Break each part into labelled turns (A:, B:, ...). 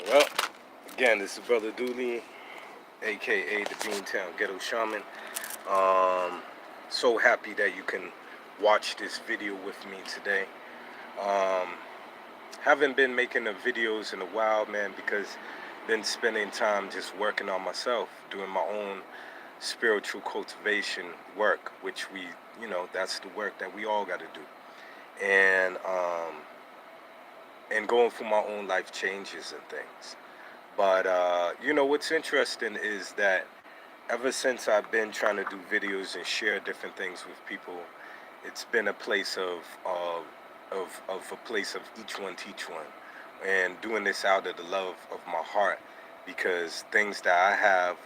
A: Well, again, this is Brother Dooley, aka the Beantown Ghetto Shaman. Um, so happy that you can watch this video with me today. Um, haven't been making the videos in a while, man, because been spending time just working on myself, doing my own spiritual cultivation work, which that's the work that we all got to do, and going through my own life changes and things. But what's interesting is that ever since I've been trying to do videos and share different things with people, it's been a place of a place of each one teach one, and doing this out of the love of my heart, because things that I have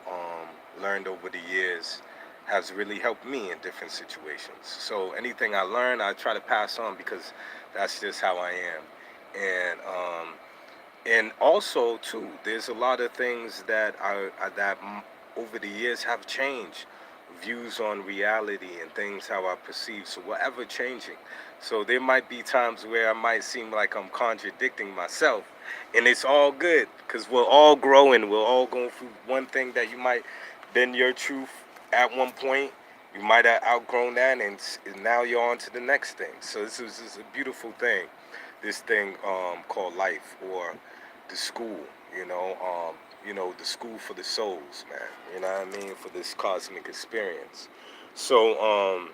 A: learned over the years has really helped me in different situations. So anything I learn, I try to pass on, because that's just how I am. And also too, there's a lot of things that over the years have changed, views on reality and things how I perceive, so whatever changing. So there might be times where I might seem like I'm contradicting myself, and it's all good, because we're all growing, we're all going through one thing that you might been your truth at one point, you might have outgrown that, and now you're on to the next thing. So this is a beautiful thing, this thing called life, or the school, the school for the souls, man. You know what I mean? For this cosmic experience. So,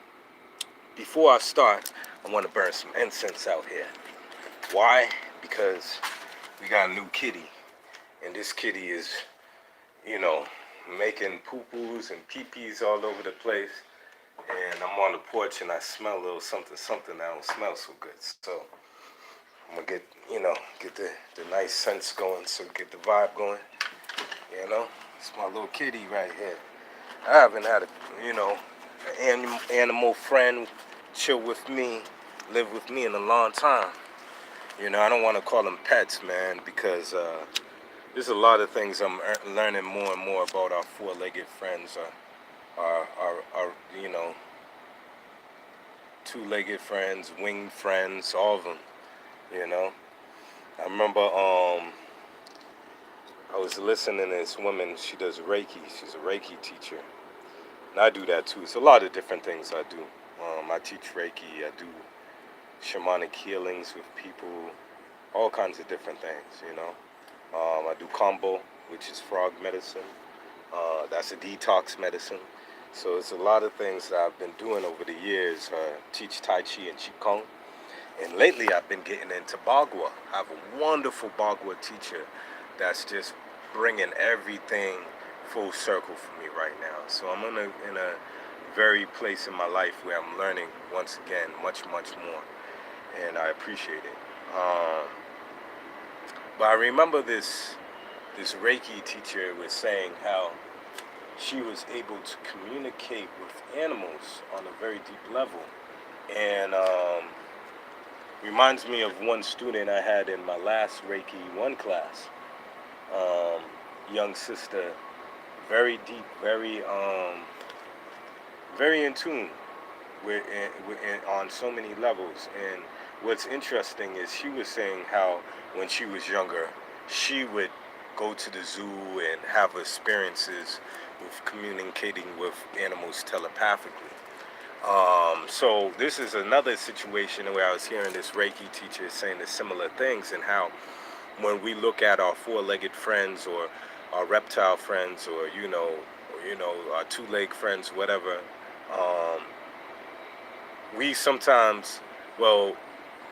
A: before I start, I want to burn some incense out here. Why? Because we got a new kitty, and this kitty is, you know, making poo-poos and pee-pees all over the place. And I'm on the porch, and I smell a little something, something that don't smell so good. So I'm gonna get the nice scents going, so get the vibe going. It's my little kitty right here. I haven't had an animal friend chill with me, live with me in a long time. I don't want to call them pets, man, because there's a lot of things I'm learning more and more about our four-legged friends, our two-legged friends, winged friends, all of them. You know, I remember I was listening to this woman. She does Reiki. She's a Reiki teacher, and I do that too. It's a lot of different things I do. I teach Reiki. I do shamanic healings with people, all kinds of different things. I do combo, which is frog medicine. That's a detox medicine. So it's a lot of things that I've been doing over the years. Teach Tai Chi and Qigong. And lately I've been getting into Bagua. I have a wonderful Bagua teacher that's just bringing everything full circle for me right now. So I'm in a very place in my life where I'm learning, once again, much, much more. And I appreciate it. But I remember this Reiki teacher was saying how she was able to communicate with animals on a very deep level. And reminds me of one student I had in my last Reiki 1 class. Young sister, very deep, very in tune on so many levels. And what's interesting is she was saying how when she was younger, she would go to the zoo and have experiences with communicating with animals telepathically. So this is another situation where I was hearing this Reiki teacher saying the similar things, and how when we look at our four-legged friends, or our reptile friends, or our two-leg friends, whatever, we sometimes, well,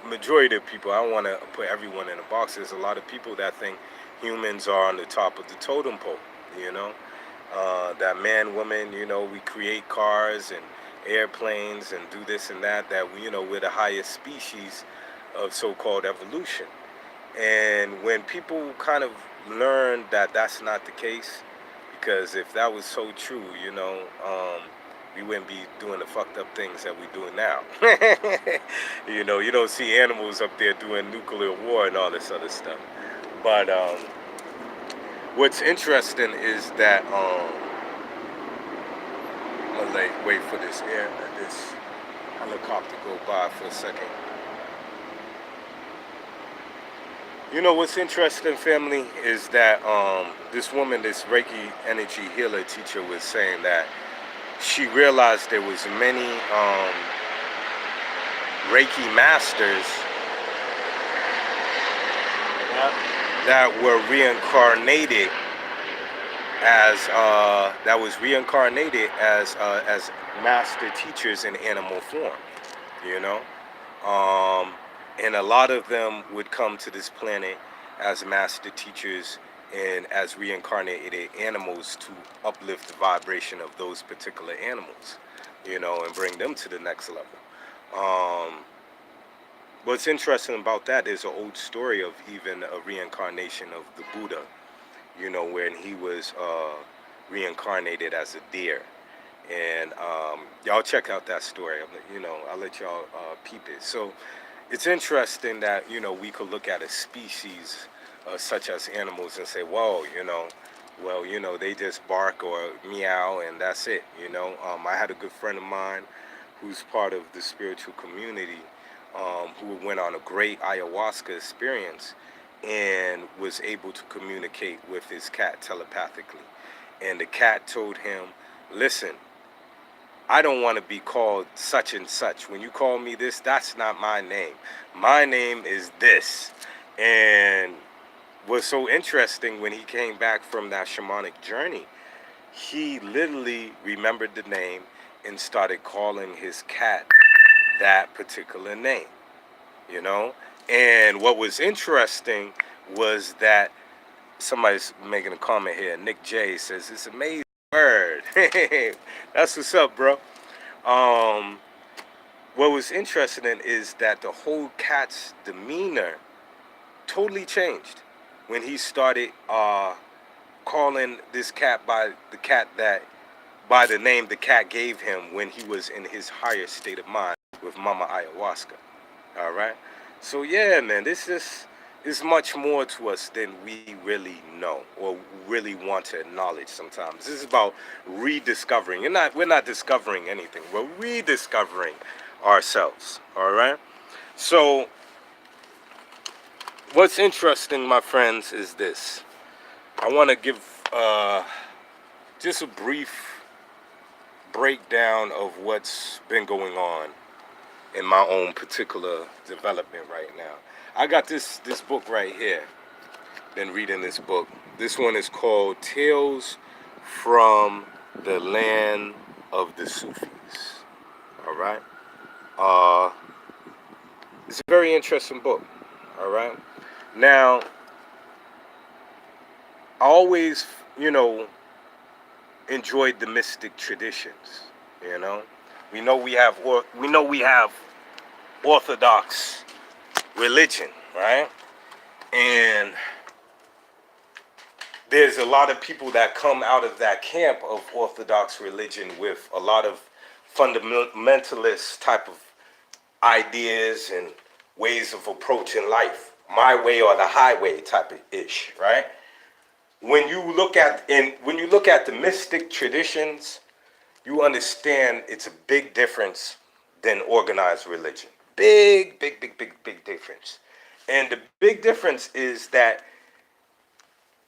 A: majority of people, I don't want to put everyone in a box. There's a lot of people that think humans are on the top of the totem pole. That man, woman, we create cars and airplanes and do this and that we're the highest species of so-called evolution. And when people kind of learn that that's not the case, because if that was so true, we wouldn't be doing the fucked up things that we're doing now. You don't see animals up there doing nuclear war and all this other stuff. But what's interesting is that I'm gonna wait for this helicopter go by for a second. You know what's interesting, family, is that this woman, this Reiki energy healer teacher, was saying that she realized there was many Reiki masters that were reincarnated as master teachers in animal form. You know, um, and a lot of them would come to this planet as master teachers and as reincarnated animals to uplift the vibration of those particular animals, you know, and bring them to the next level. Um, what's interesting about that is an old story of even a reincarnation of the Buddha, you know, when he was reincarnated as a deer. And y'all check out that story. You know, I'll let y'all peep it. So it's interesting that, you know, we could look at a species such as animals and say, whoa, you know, well, you know, they just bark or meow and that's it. You know, I had a good friend of mine who's part of the spiritual community, who went on a great ayahuasca experience and was able to communicate with his cat telepathically. And the cat told him, listen, I don't want to be called such and such. When you call me this, that's not my name. My name is this. And what's so interesting, when he came back from that shamanic journey, he literally remembered the name and started calling his cat that particular name, you know? And what was interesting was that somebody's making a comment here. Nick J says, it's amazing word. That's what's up, bro. Um, what was interesting is that the whole cat's demeanor totally changed when he started calling this cat by the name the cat gave him when he was in his higher state of mind with Mama Ayahuasca. All right. So yeah, man, this is much more to us than we really know or really want to acknowledge sometimes. This is about rediscovering. We're not discovering anything. We're rediscovering ourselves. All right. So what's interesting, my friends, is this. I want to give just a brief breakdown of what's been going on in my own particular development right now. I got this book right here. Been reading this book. This one is called Tales from the Land of the Sufis. All right. It's a very interesting book. All right. Now, I always, you know, enjoyed the mystic traditions. You know, we know we have Orthodox religion, right? And there's a lot of people that come out of that camp of Orthodox religion with a lot of fundamentalist type of ideas and ways of approaching life, my way or the highway type of ish, right? When you look at the mystic traditions, you understand it's a big difference than organized religion. Big, big, big, big, big difference. And the big difference is that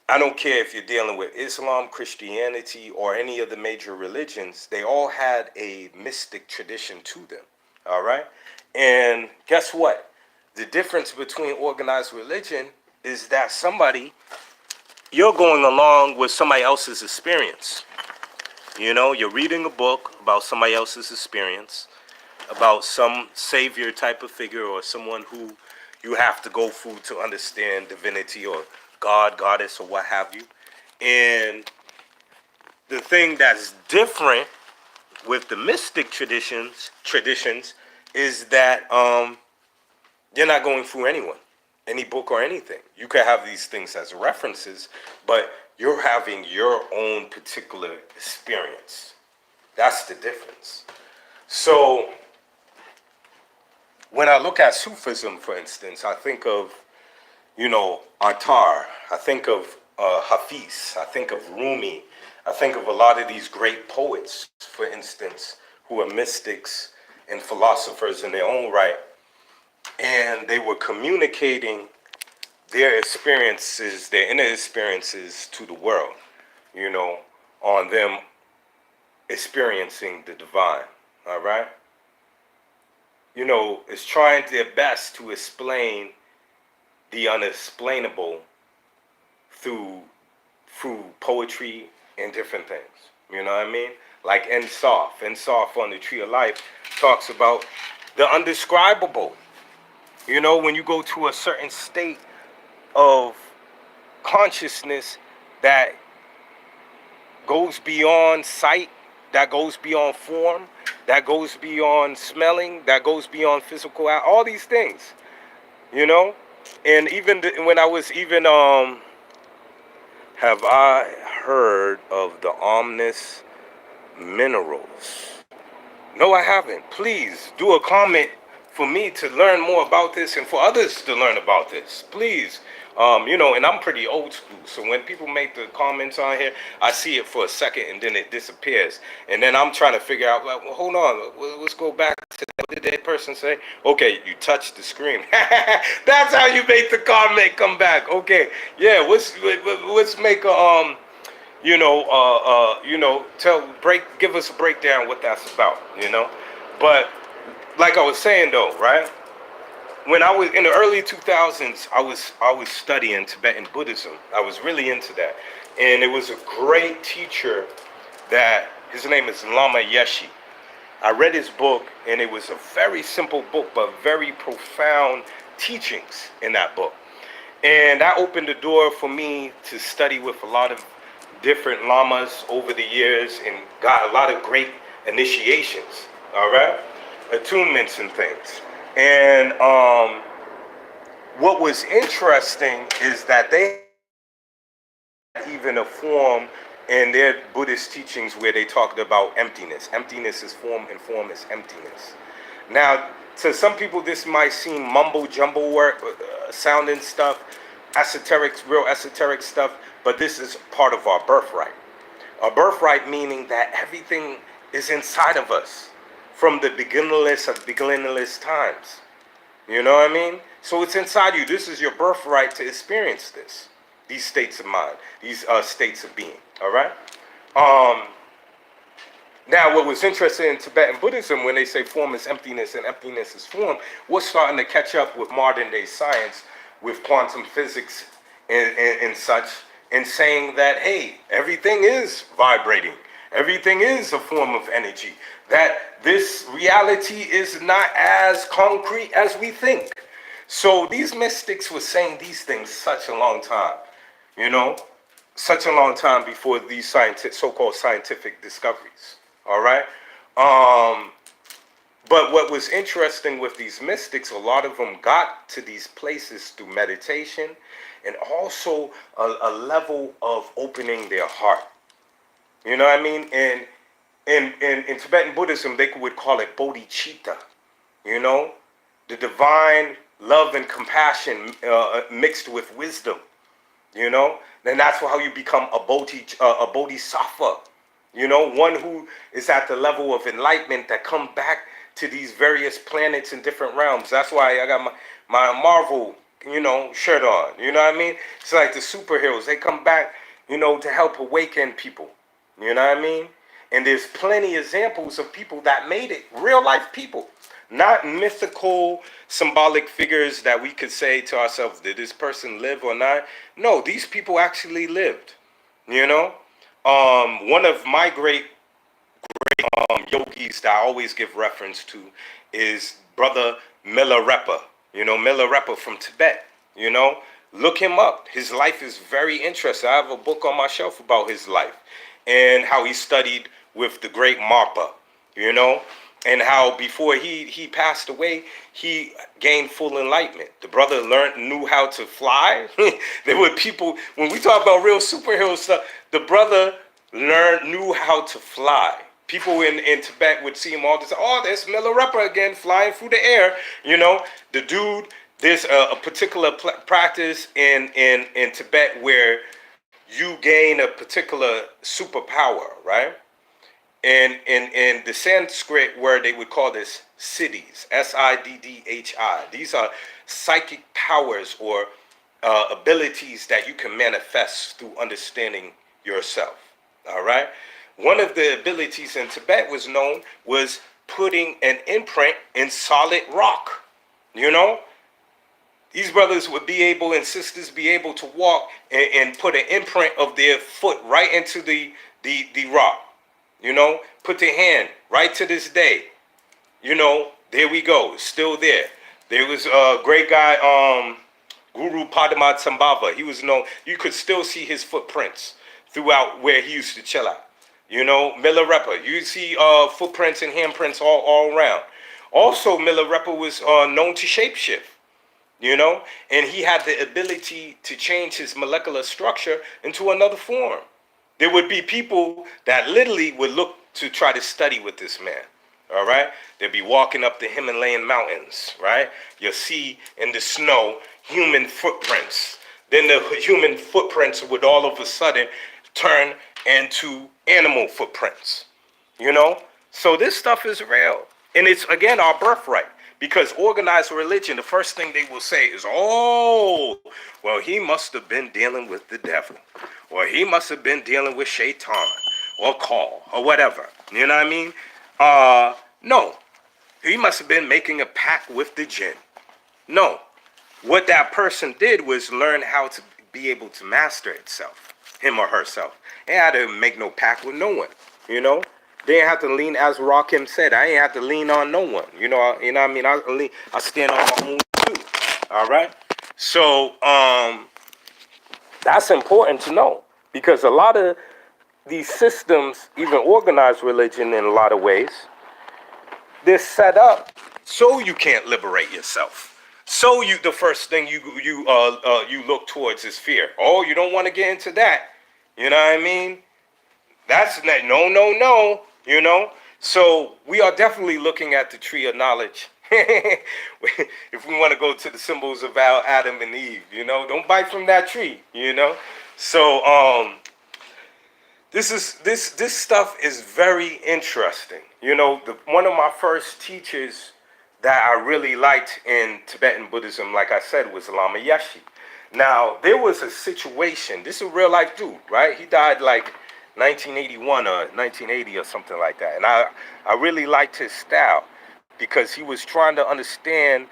A: I don't care if you're dealing with Islam, Christianity, or any of the major religions, they all had a mystic tradition to them. All right? And guess what? The difference between organized religion is that you're going along with somebody else's experience. You know, you're reading a book about somebody else's experience, about some savior type of figure or someone who you have to go through to understand divinity or God, goddess, or what have you. And the thing that's different with the mystic traditions is that you're not going through any book or anything. You could have these things as references, but you're having your own particular experience. That's the difference. So when I look at Sufism, for instance, I think of, you know, Attar. I think of Hafiz. I think of Rumi. I think of a lot of these great poets, for instance, who are mystics and philosophers in their own right. And they were communicating their experiences, their inner experiences to the world, on them experiencing the divine, all right? Is trying their best to explain the unexplainable through poetry and different things. You know what I mean? Like Ensof on the Tree of Life talks about the undescribable. When you go to a certain state of consciousness that goes beyond sight, that goes beyond form, that goes beyond smelling, that goes beyond physical, all these things, and even when I was even have I heard of the omnis minerals? No, I haven't. Please do a comment for me to learn more about this and for others to learn about this. Please. And I'm pretty old school. So when people make the comments on here, I see it for a second and then it disappears. And then I'm trying to figure out, well, hold on, let's go back to that. What did that person say? Okay, you touched the screen. That's how you make the comment come back. Okay, yeah, let's make a, give us a breakdown what that's about. But like I was saying though, right? When I was in the early 2000s, I was studying Tibetan Buddhism. I was really into that, and it was a great teacher that his name is Lama Yeshe. I read his book, and it was a very simple book, but very profound teachings in that book. And that opened the door for me to study with a lot of different lamas over the years and got a lot of great initiations, all right? Attunements and things. And what was interesting is that they had even a form in their Buddhist teachings where they talked about emptiness. Emptiness is form and form is emptiness. Now, to some people, this might seem mumbo jumbo work, sounding stuff, real esoteric stuff, but this is part of our birthright. Our birthright meaning that everything is inside of us from the beginningless times. You know what I mean? So it's inside you. This is your birthright to experience this. These states of mind, these states of being. All right? Now, what was interesting in Tibetan Buddhism, when they say form is emptiness and emptiness is form, we're starting to catch up with modern day science, with quantum physics and such, and saying that, hey, everything is vibrating. Everything is a form of energy. That this reality is not as concrete as we think. So these mystics were saying these things such a long time, such a long time before these so-called scientific discoveries. All right? But what was interesting with these mystics, a lot of them got to these places through meditation and also a level of opening their heart. You know what I mean? And in Tibetan Buddhism, they would call it bodhicitta, the divine love and compassion mixed with wisdom, Then that's how you become a bodhisattva, one who is at the level of enlightenment that come back to these various planets in different realms. That's why I got my Marvel, shirt on. You know what I mean? It's like the superheroes. They come back, to help awaken people. You know what I mean? And there's plenty of examples of people that made it. Real life people. Not mythical, symbolic figures that we could say to ourselves, did this person live or not? No, these people actually lived. One of my great yogis that I always give reference to is Brother Milarepa. Milarepa from Tibet. Look him up. His life is very interesting. I have a book on my shelf about his life and how he studied with the great Marpa, and how before he passed away, he gained full enlightenment. The brother knew how to fly. There were people, when we talk about real superhero stuff, the brother knew how to fly. People in Tibet would see him all the time. Oh, there's Milarepa again, flying through the air. The dude, there's a particular practice in Tibet where you gain a particular superpower, right? And in the Sanskrit word, they would call this siddhis, Siddhi. These are psychic powers or abilities that you can manifest through understanding yourself. All right. One of the abilities in Tibet was putting an imprint in solid rock. You know, these brothers would be able and sisters be able to walk and put an imprint of their foot right into the rock. You know, put their hand right to this day. You know, there we go. It's still there. There was a great guy, Guru Padma. He was known. You could still see his footprints throughout where he used to chill out. You know, Milarepa. You see footprints and handprints all around. Also, Milarepa was known to shapeshift. You know, and he had the ability to change his molecular structure into another form. There would be people that literally would look to try to study with this man. All right, they'd be walking up the Himalayan mountains. Right, you'll see in the snow human footprints. Then the human footprints would all of a sudden turn into animal footprints. You know, so this stuff is real, and it's again our birthright. Because organized religion, the first thing they will say is, oh, well, he must have been dealing with the devil, or he must have been dealing with Shaitan, or Call, or whatever. You know what I mean? No, he must have been making a pact with the jinn. No, what that person did was learn how to be able to master itself, him or herself. They had to make no pact with no one, you know? They didn't have to lean, as Rakim said, I ain't have to lean on no one. You know what I mean? I stand on my own too. All right? So, that's important to know. Because a lot of these systems, even organized religion in a lot of ways, they're set up so you can't liberate yourself. So the first thing you look towards is fear. Oh, you don't want to get into that. You know what I mean? That's not, no, you know? So we are definitely looking at the tree of knowledge. If we want to go to the symbols of Adam and Eve, you know, don't bite from that tree, you know? So this stuff is very interesting. You know, one of my first teachers that I really liked in Tibetan Buddhism, like I said, was Lama Yeshe. Now, there was a situation, this is a real life dude, right? He died like 1981 or 1980 or something like that. And I really liked his style because he was trying to understand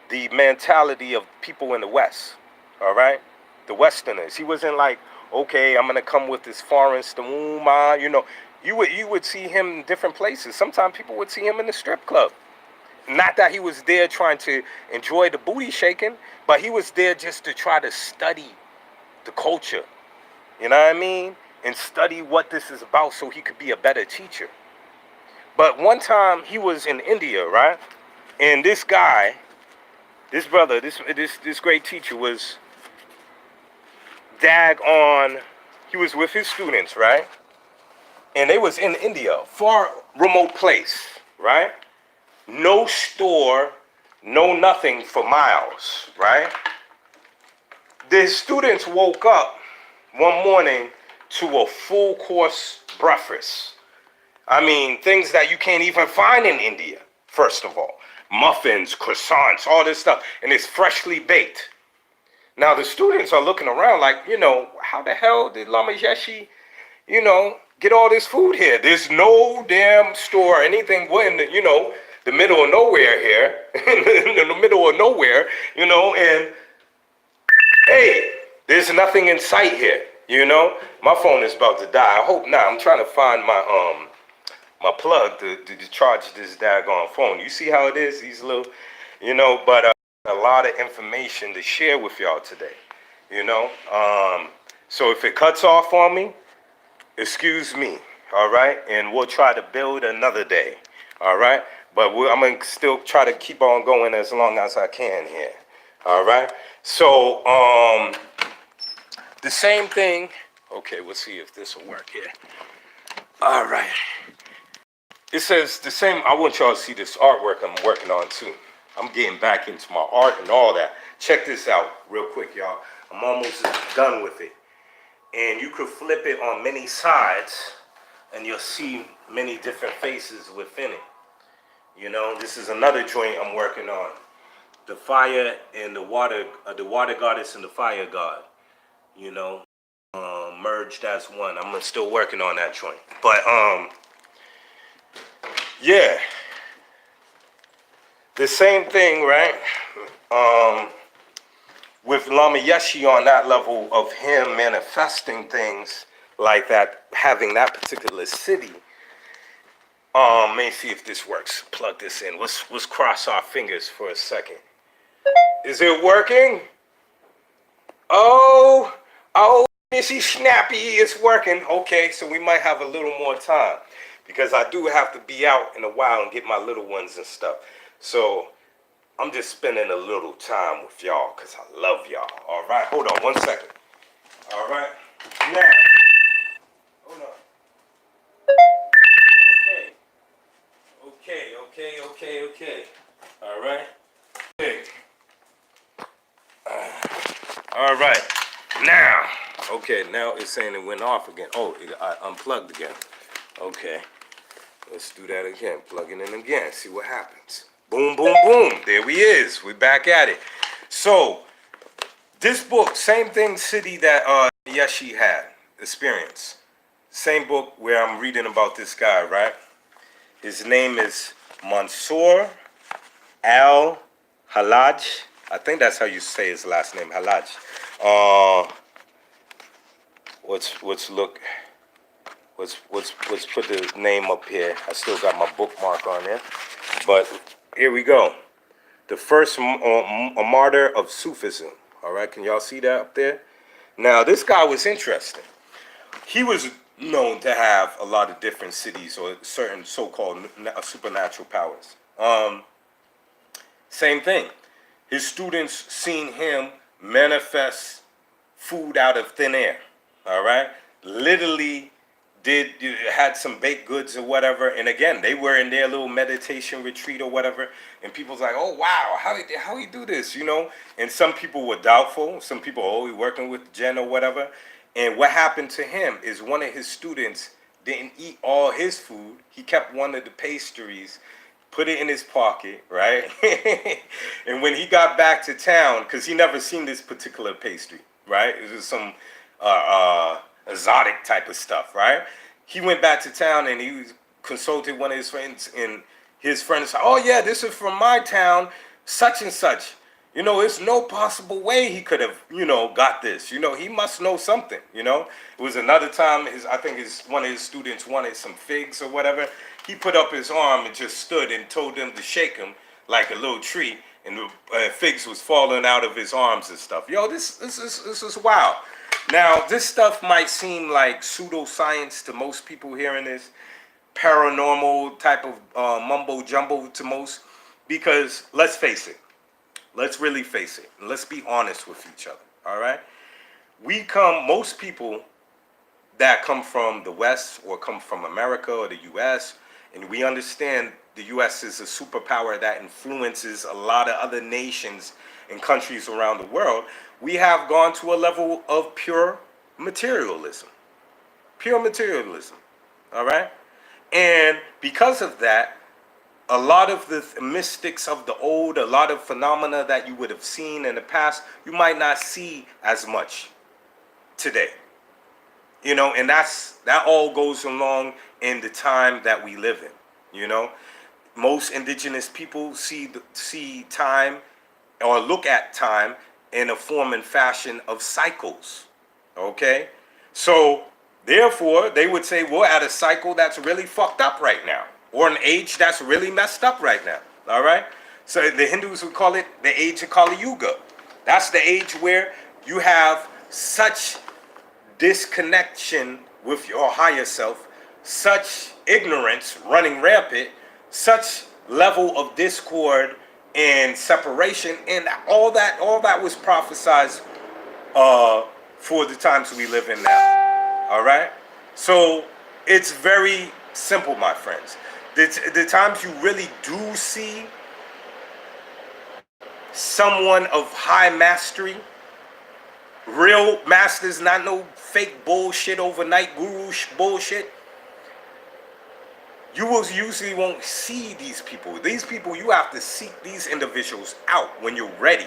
A: the mentality of people in the West, all right? The Westerners. He wasn't like, okay, I'm going to come with this foreign stamuma, you know. You would see him in different places. Sometimes people would see him in the strip club. Not that he was there trying to enjoy the booty shaking, but he was there just to try to study the culture. You know what I mean? And study what this is about so he could be a better teacher. But one time he was in India, right? And this guy, this brother, this great teacher was he was with his students, right? And they was in India, far remote place, right? No store, no nothing for miles, right? The students woke up one morning to a full course breakfast. I mean, things that you can't even find in India, first of all. Muffins, croissants, all this stuff, and it's freshly baked. Now, the students are looking around like, you know, how the hell did Lama Yeshe, you know, get all this food here? There's no damn store or anything in the, you know, the middle of nowhere here, in the middle of nowhere, you know, and hey, there's nothing in sight here, you know. My phone is about to die. I hope not. I'm trying to find my plug to charge this daggone phone. You see how it is? These little, you know, but a lot of information to share with y'all today, you know. So if it cuts off on me, excuse me, all right? And we'll try to build another day, all right? But I'm going to still try to keep on going as long as I can here, all right? So the same thing. Okay, we'll see if this will work here. All right. It says the same. I want y'all to see this artwork I'm working on too. I'm getting back into my art and all that. Check this out real quick, y'all. I'm almost done with it. And you could flip it on many sides and you'll see many different faces within it. You know, this is another joint I'm working on. the fire and the water goddess and the fire god, you know, merged as one. I'm still working on that joint. But yeah, the same thing, right? With Lama Yeshe on that level of him manifesting things like that, having that particular city. Let me see if this works. Plug this in. Let's cross our fingers for a second. Is it working? Oh, is he snappy? It's working. Okay, so we might have a little more time because I do have to be out in a while and get my little ones and stuff. So I'm just spending a little time with y'all because I love y'all. All right, hold on 1 second. All right, now, hold on. Okay. All right. Okay. All right. Now, okay, now it's saying it went off again. Oh, I unplugged again. Okay. Let's do that again. Plug it in again. See what happens. Boom, boom, boom. There we is. We back at it. So, this book, same thing, city that Yeshe had, experience. Same book where I'm reading about this guy, right? His name is Mansour Al-Hallaj. I think that's how you say his last name, Hallaj. Let's put the name up here. I still got my bookmark on there, but here we go. The first a martyr of Sufism. All right, can y'all see that up there? Now this guy was interesting. He was known to have a lot of different cities or certain so-called supernatural powers. Same thing. His students seen him manifest food out of thin air. All right, literally had some baked goods or whatever, and again they were in their little meditation retreat or whatever, and people's like, oh wow, how you do this, you know? And some people were doubtful. Some people, oh, he working with Jen or whatever. And what happened to him is one of his students didn't eat all his food. He kept one of the pastries, put it in his pocket, right? And when he got back to town, because he never seen this particular pastry, right? It was some exotic type of stuff, right? He went back to town and he consulted one of his friends, and his friend said, oh yeah, this is from my town, such and such. You know, there's no possible way he could have, you know, got this. You know, he must know something, you know. It was another time, I think one of his students wanted some figs or whatever. He put up his arm and just stood and told them to shake him like a little tree, and the figs was falling out of his arms and stuff. Yo, this is wild. Now, this stuff might seem like pseudoscience to most people hearing this, paranormal type of mumbo jumbo to most, because let's face it. Let's really face it. And let's be honest with each other. All right? Most people that come from the West or come from America or the U.S., and we understand the U.S. is a superpower that influences a lot of other nations and countries around the world, we have gone to a level of pure materialism. Pure materialism. All right? And because of that, a lot of the mystics of the old, a lot of phenomena that you would have seen in the past, you might not see as much today. You know, and that all goes along in the time that we live in. You know, most indigenous people see time or look at time in a form and fashion of cycles. Okay? So therefore, they would say we're at a cycle that's really fucked up right now, or an age that's really messed up right now. All right? So the Hindus would call it the age of Kali Yuga. That's the age where you have such disconnection with your higher self, such ignorance running rampant, such level of discord and separation, and all that was prophesied for the times we live in now. All right? So it's very simple, my friends. The times you really do see someone of high mastery, real masters, not no fake bullshit, overnight guru bullshit, You will usually won't see these people. These people, you have to seek these individuals out when you're ready.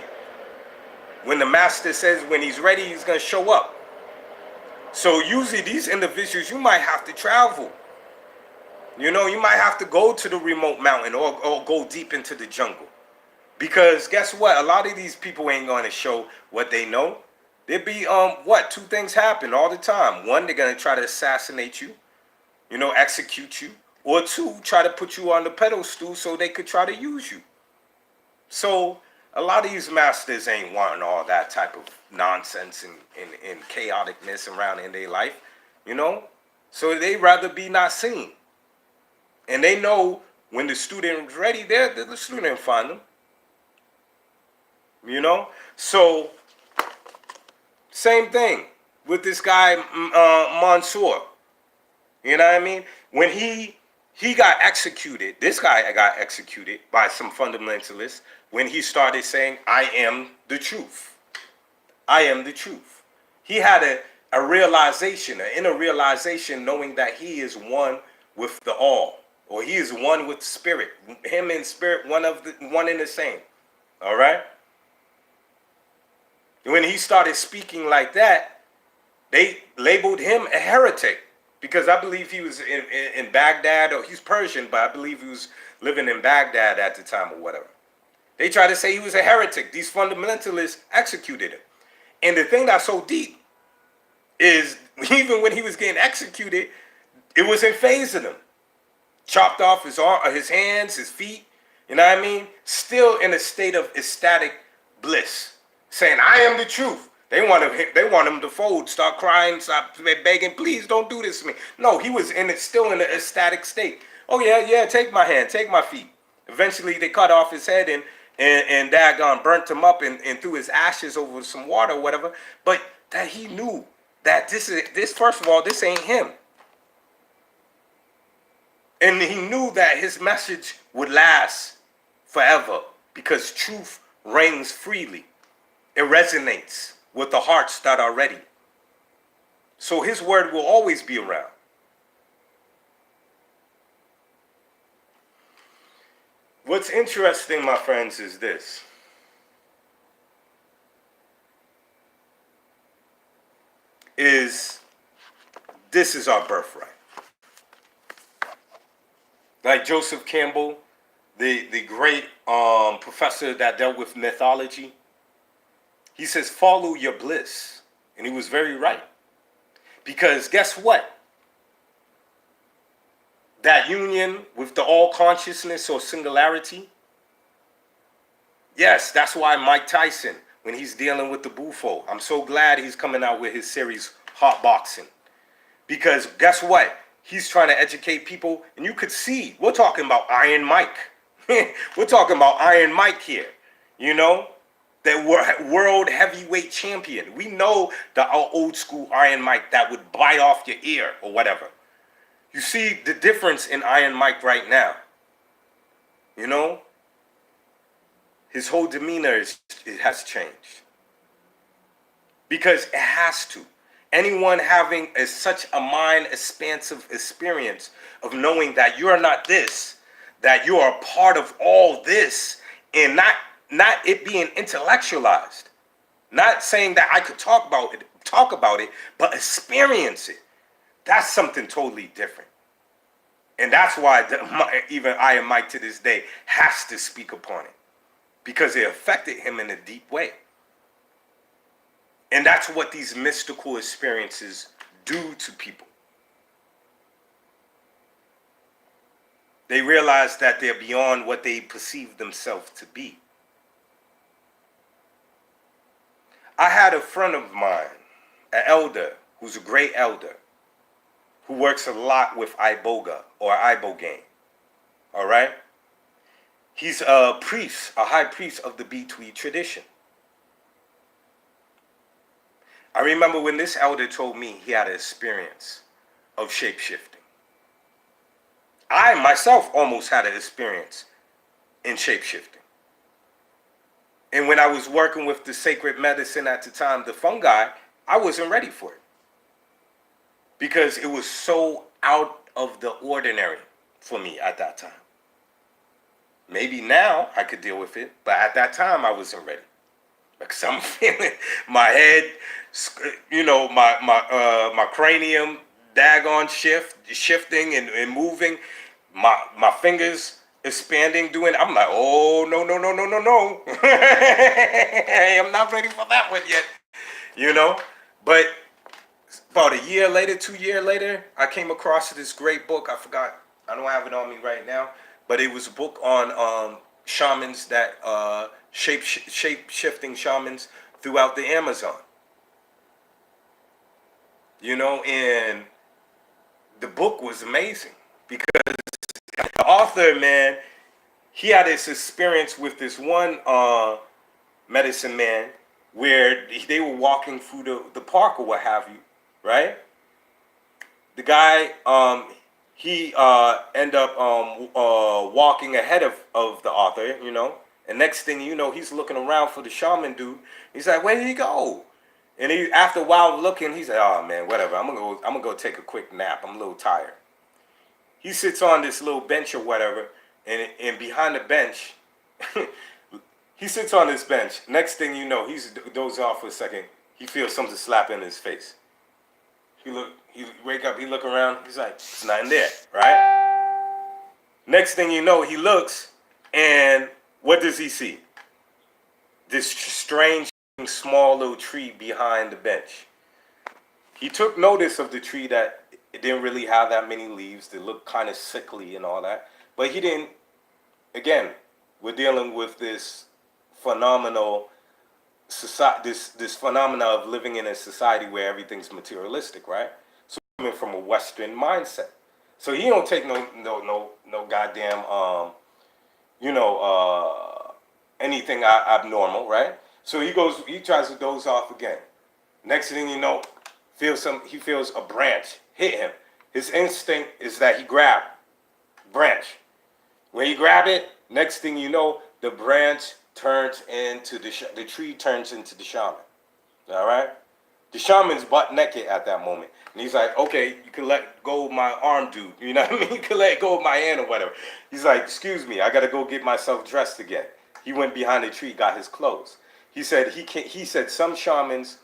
A: When the master says when he's ready, he's going to show up. So usually these individuals, you might have to travel. You know, you might have to go to the remote mountain or go deep into the jungle. Because guess what? A lot of these people ain't going to show what they know. There be, two things happen all the time. One, they're going to try to assassinate you, execute you. Or two, try to put you on the pedestal so they could try to use you. So a lot of these masters ain't wanting all that type of nonsense and chaoticness around in their life, So they rather be not seen. And they know when the student is ready, the student find them. So same thing with this guy Mansour. You know what I mean? When he got executed, this guy got executed by some fundamentalists when he started saying, I am the truth. I am the truth. He had a realization, an inner realization, knowing that he is one with the all, or he is one with spirit. Him and spirit, one and the same. All right? When he started speaking like that, they labeled him a heretic. Because I believe he was in Baghdad, or he's Persian, but I believe he was living in Baghdad at the time or whatever. They tried to say he was a heretic. These fundamentalists executed him. And the thing that's so deep is even when he was getting executed, it wasn't phasing him. Chopped off his hands, his feet, you know what I mean? Still in a state of ecstatic bliss, saying, I am the truth. They want him to fold, start crying, stop begging, please don't do this to me. No, he was still in an ecstatic state. Oh yeah, take my hand, take my feet. Eventually they cut off his head and daggone burnt him up and threw his ashes over some water or whatever. But that he knew that this first of all, this ain't him. And he knew that his message would last forever because truth reigns freely. It resonates with the hearts that are ready. So his word will always be around. What's interesting, my friends, is this. This is our birthright. Like Joseph Campbell, the great professor that dealt with mythology, he says, follow your bliss. And he was very right. Because guess what? That union with the all consciousness or singularity, yes, that's why Mike Tyson, when he's dealing with the Bufo, I'm so glad he's coming out with his series, Hot Boxing. Because guess what? He's trying to educate people. And you could see, we're talking about Iron Mike. We're talking about Iron Mike here, the world heavyweight champion. We know the old school Iron Mike that would bite off your ear or whatever. You see the difference in Iron Mike right now. His whole demeanor has changed. Because it has to. Anyone having such a mind expansive experience of knowing that you're not this, that you are a part of all this, and not it being intellectualized, not saying that I could talk about it, but experience it. That's something totally different. And that's why even Iron Mike to this day has to speak upon it, because it affected him in a deep way. And that's what these mystical experiences do to people. They realize that they're beyond what they perceive themselves to be. I had a friend of mine, an elder, who's a great elder, who works a lot with Iboga or Ibogaine. All right? He's a priest, a high priest of the Betwee tradition. I remember when this elder told me he had an experience of shape-shifting. I myself almost had an experience in shape-shifting. And when I was working with the sacred medicine at the time, the fungi, I wasn't ready for it. Because it was so out of the ordinary for me at that time. Maybe now I could deal with it, but at that time I wasn't ready. Because I'm feeling my head, my cranium daggone shifting and moving, my fingers expanding, doing. I'm like, oh no no no no no no, I'm not ready for that one yet, you know. But about a year later, 2 years later, I came across this great book. I forgot. I don't have it on me right now, but it was a book on shamans that shape shifting shamans throughout the Amazon. You know, and the book was amazing because the author, man, he had this experience with this one medicine man where they were walking through the park or what have you, right? The guy, he ended up walking ahead of the author, you know. And next thing you know, he's looking around for the shaman dude. He's like, "Where did he go?" And he, after a while looking, he's like, "Oh man, whatever. I'm gonna go take a quick nap. I'm a little tired." He sits on this little bench or whatever, and behind the bench, he sits on this bench. Next thing you know, he's dozing off for a second. He feels something slap in his face. He wake up, he look around, he's like, it's nothing there, right? Next thing you know, he looks, and what does he see? This strange, small little tree behind the bench. He took notice of the tree that it didn't really have that many leaves. They looked kind of sickly and all that. But he didn't, again, we're dealing with this phenomenal society, this phenomena of living in a society where everything's materialistic, right? So coming from a Western mindset, so he don't take no goddamn anything abnormal, right? So he tries to doze off again. Next thing you know, he feels a branch hit him. His instinct is that he grab branch. When you grab it, next thing you know, the branch turns into the tree turns into the shaman. All right? The shaman's butt naked at that moment. And he's like, okay, you can let go of my arm, dude. You know what I mean? You can let go of my hand or whatever. He's like, excuse me, I got to go get myself dressed again. He went behind the tree, got his clothes. He said he said some shamans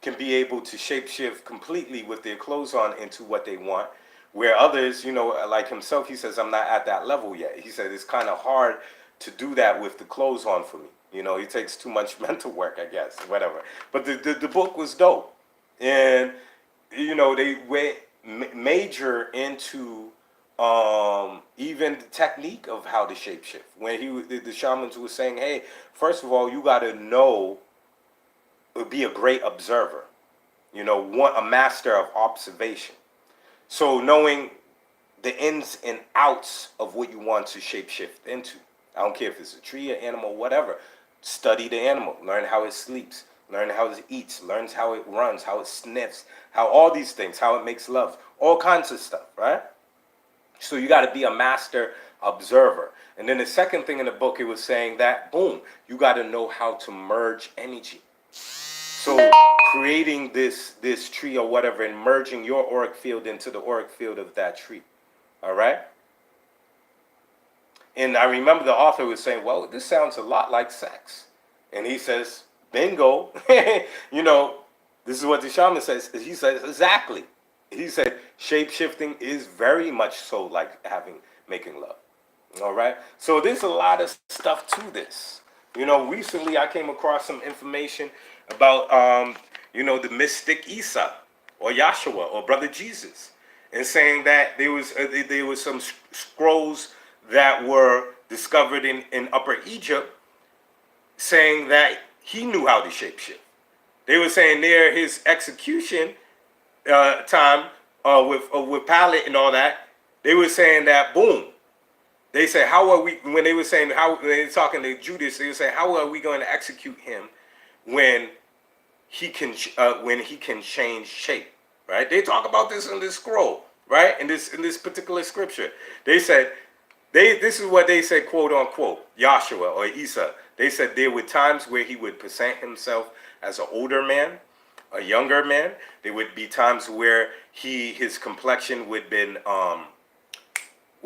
A: can be able to shapeshift completely with their clothes on into what they want, where others, you know, like himself, he says, I'm not at that level yet. He said it's kind of hard to do that with the clothes on for me. You know, it takes too much mental work, I guess, whatever. But the book was dope. And, you know, they went major into even the technique of how to shapeshift. When the shamans were saying, hey, first of all, you got to know, be a great observer. You know, a master of observation. So knowing the ins and outs of what you want to shapeshift into. I don't care if it's a tree, an animal, whatever. Study the animal. Learn how it sleeps. Learn how it eats. Learn how it runs, how it sniffs, how all these things, how it makes love. All kinds of stuff, right? So you got to be a master observer. And then the second thing in the book, it was saying that, boom, you got to know how to merge energy. So creating this tree or whatever and merging your auric field into the auric field of that tree. All right? And I remember the author was saying, well, this sounds a lot like sex. And he says, bingo. You know, this is what the shaman says. He says, exactly. He said, shape-shifting is very much so like making love. All right? So there's a lot of stuff to this. You know, recently I came across some information about, the mystic Isa or Yahshua or Brother Jesus. And saying that there was some scrolls that were discovered in Upper Egypt saying that he knew how to shapeshift. They were saying near his execution time with Pilate and all that, they were saying that, boom, they said, how are we, when they were talking to Judas, they were saying, how are we going to execute him when he can change shape, right? They talk about this in this scroll, right? In this particular scripture. They said, this is what they said, quote unquote, Yahshua or Isa. They said there were times where he would present himself as an older man, a younger man. There would be times where his complexion would been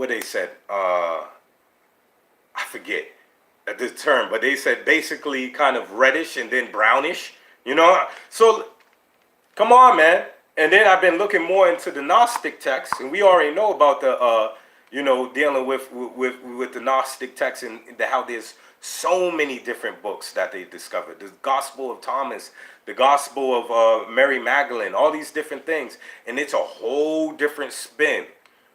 A: what they said, I forget the term, but they said basically kind of reddish and then brownish, you know. So come on, man. And then I've been looking more into the Gnostic texts, and we already know about the, dealing with the Gnostic texts and how there's so many different books that they discovered. The Gospel of Thomas, the Gospel of Mary Magdalene, all these different things, and it's a whole different spin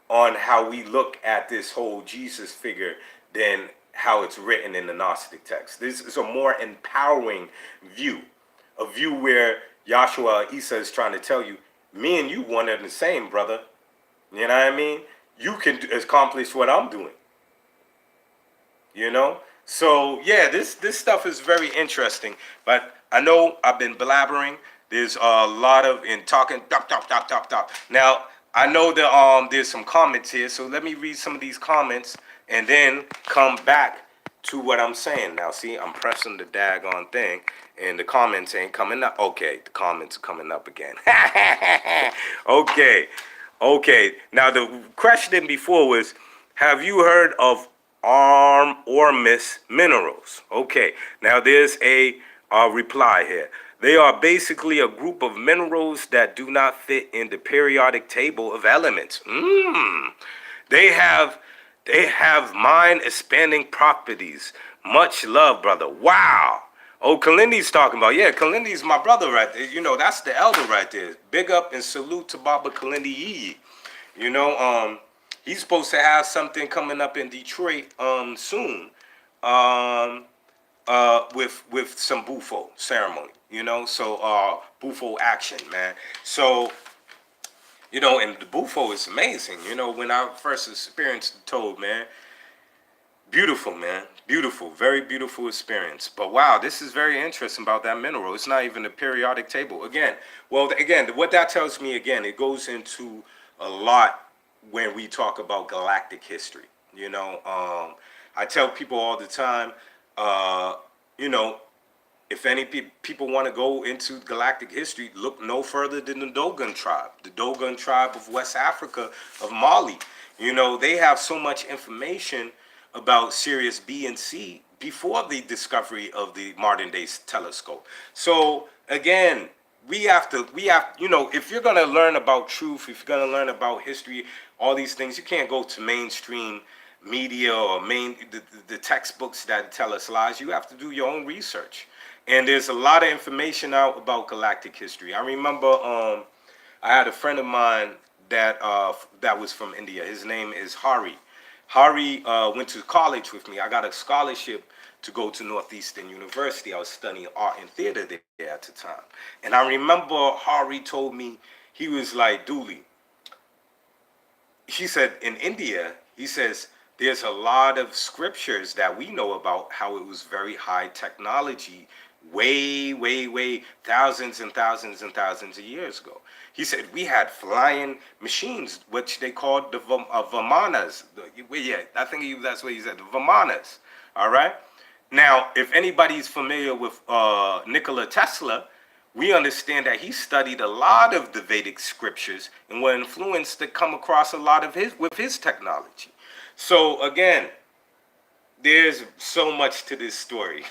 A: on how we look at this whole Jesus figure than how it's written in the Gnostic text. This is a more empowering view, a view where Yahshua Isa is trying to tell you, me and you one and the same, brother. You know what I mean? You can accomplish what I'm doing. You know? So yeah, this stuff is very interesting. But I know I've been blabbering. There's a lot of in talking. Top. Now I know that there's some comments here, so let me read some of these comments and then come back to what I'm saying. Now see, I'm pressing the daggone thing and the comments ain't coming up. Okay, the comments are coming up again. Okay. Now the question before was, have you heard of ormus minerals? Okay, now there's a reply here. They are basically a group of minerals that do not fit in the periodic table of elements. They have mind expanding properties. Much love, brother. Wow. Oh, Kalindi's talking about, yeah, Kalindi's my brother right there. You know, that's the elder right there. Big up and salute to Baba Kalindi Yee. You know, he's supposed to have something coming up in Detroit soon with some Bufo ceremony, you know, so Bufo action, man. So, you know, and the Bufo is amazing. You know, when I first experienced the toad, man, beautiful, man. Beautiful. Very beautiful experience. But wow, this is very interesting about that mineral. It's not even a periodic table. Again, what that tells me, again, it goes into a lot when we talk about galactic history. You know, I tell people all the time, you know, if any people want to go into galactic history, look no further than the Dogon tribe, the Dogon tribe of West Africa, of Mali. You know, they have so much information about Sirius B and C before the discovery of the modern day telescope. So again, we have, you know, if you're going to learn about truth, if you're going to learn about history, all these things, you can't go to mainstream media or the textbooks that tell us lies. You have to do your own research. And there's a lot of information out about galactic history. I remember I had a friend of mine that was from India. His name is Hari. Hari went to college with me. I got a scholarship to go to Northeastern University. I was studying art and theater there at the time. And I remember Hari told me, he was like, Dooley, he said, in India, he says, there's a lot of scriptures that we know about how it was very high technology way thousands and thousands and thousands of years ago. He said we had flying machines, which they called the Vimanas. Yeah, I think that's what he said, the Vimanas. All right. Now, if anybody's familiar with Nikola Tesla, we understand that he studied a lot of the Vedic scriptures and were influenced to come across a lot of his technology. So again, there's so much to this story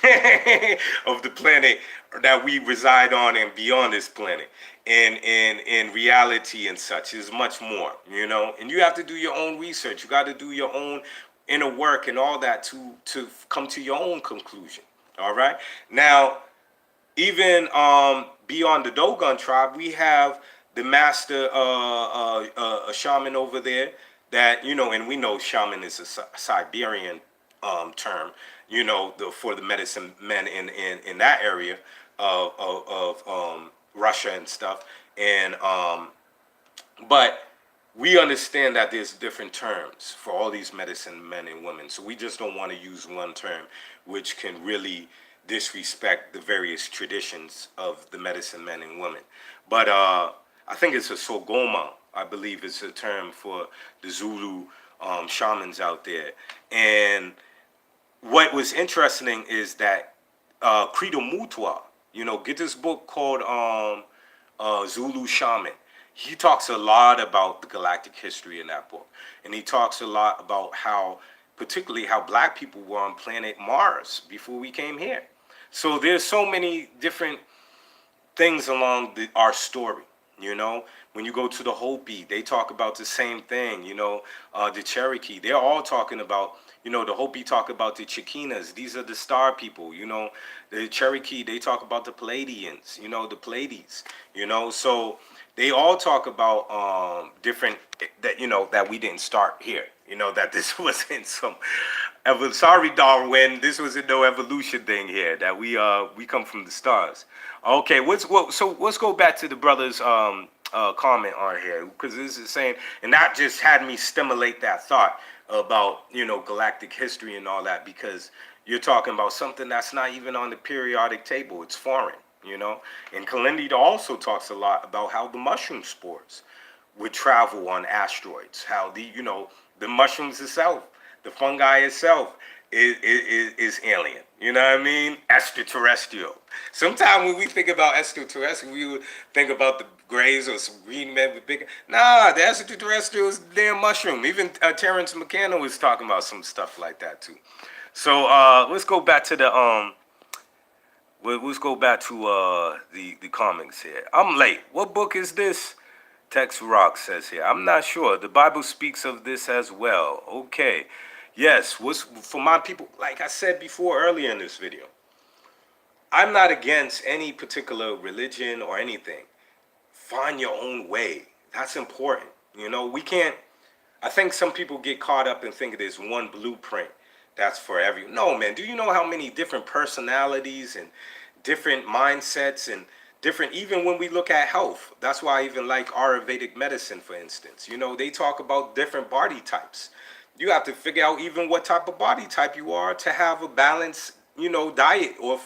A: of the planet that we reside on and beyond this planet, and in reality and such. There's much more, you know, and you have to do your own research. You got to do your own inner work and all that to come to your own conclusion. All right. Now, even beyond the Dogon tribe, we have the master a shaman over there that, you know, and we know shaman is a Siberian term, you know, for the medicine men in that area of Russia and stuff. And but we understand that there's different terms for all these medicine men and women. So we just don't want to use one term which can really disrespect the various traditions of the medicine men and women. But I think it's a Sogoma, I believe it's a term for the Zulu shamans out there. And what was interesting is that Credo Mutwa, you know, get this book called Zulu Shaman. He talks a lot about the galactic history in that book. And he talks a lot about how, particularly how black people were on planet Mars before we came here. So there's so many different things along our story. You know, when you go to the Hopi, they talk about the same thing. You know, the Cherokee, they're all talking about. You know, the Hopi talk about the Chiquinas. These are the star people. You know, the Cherokee, they talk about the Palladians. You know, the Pleiades. You know, so they all talk about different that, you know, that we didn't start here. You know, that this wasn't some sorry, Darwin, this wasn't no evolution thing here. That we come from the stars. Okay, so let's go back to the brother's comment on here, because this is saying, and that just had me stimulate that thought about, you know, galactic history and all that, because you're talking about something that's not even on the periodic table. It's foreign, you know. And Kalindi also talks a lot about how the mushroom spores would travel on asteroids, how the, you know, the mushrooms itself, the fungi itself is alien. You know what I mean? Extraterrestrial. Sometimes when we think about extraterrestrial, we would think about the Greys or some green men with big. Nah, the extraterrestrial is damn mushroom. Even Terrence McKenna was talking about some stuff like that too. So let's go back to the let's go back to the comics here. I'm late. What book is this? Tex Rock says here. I'm not sure. The Bible speaks of this as well. Okay. Yes, what's for my people, like I said before earlier in this video, I'm not against any particular religion or anything. Find your own way. That's important. You know, we can't, I think some people get caught up and think there's one blueprint that's for every. No, man. Do you know how many different personalities and different mindsets and different, even when we look at health? That's why I even like Ayurvedic medicine, for instance. You know, they talk about different body types. You have to figure out even what type of body type you are to have a balanced, you know, diet or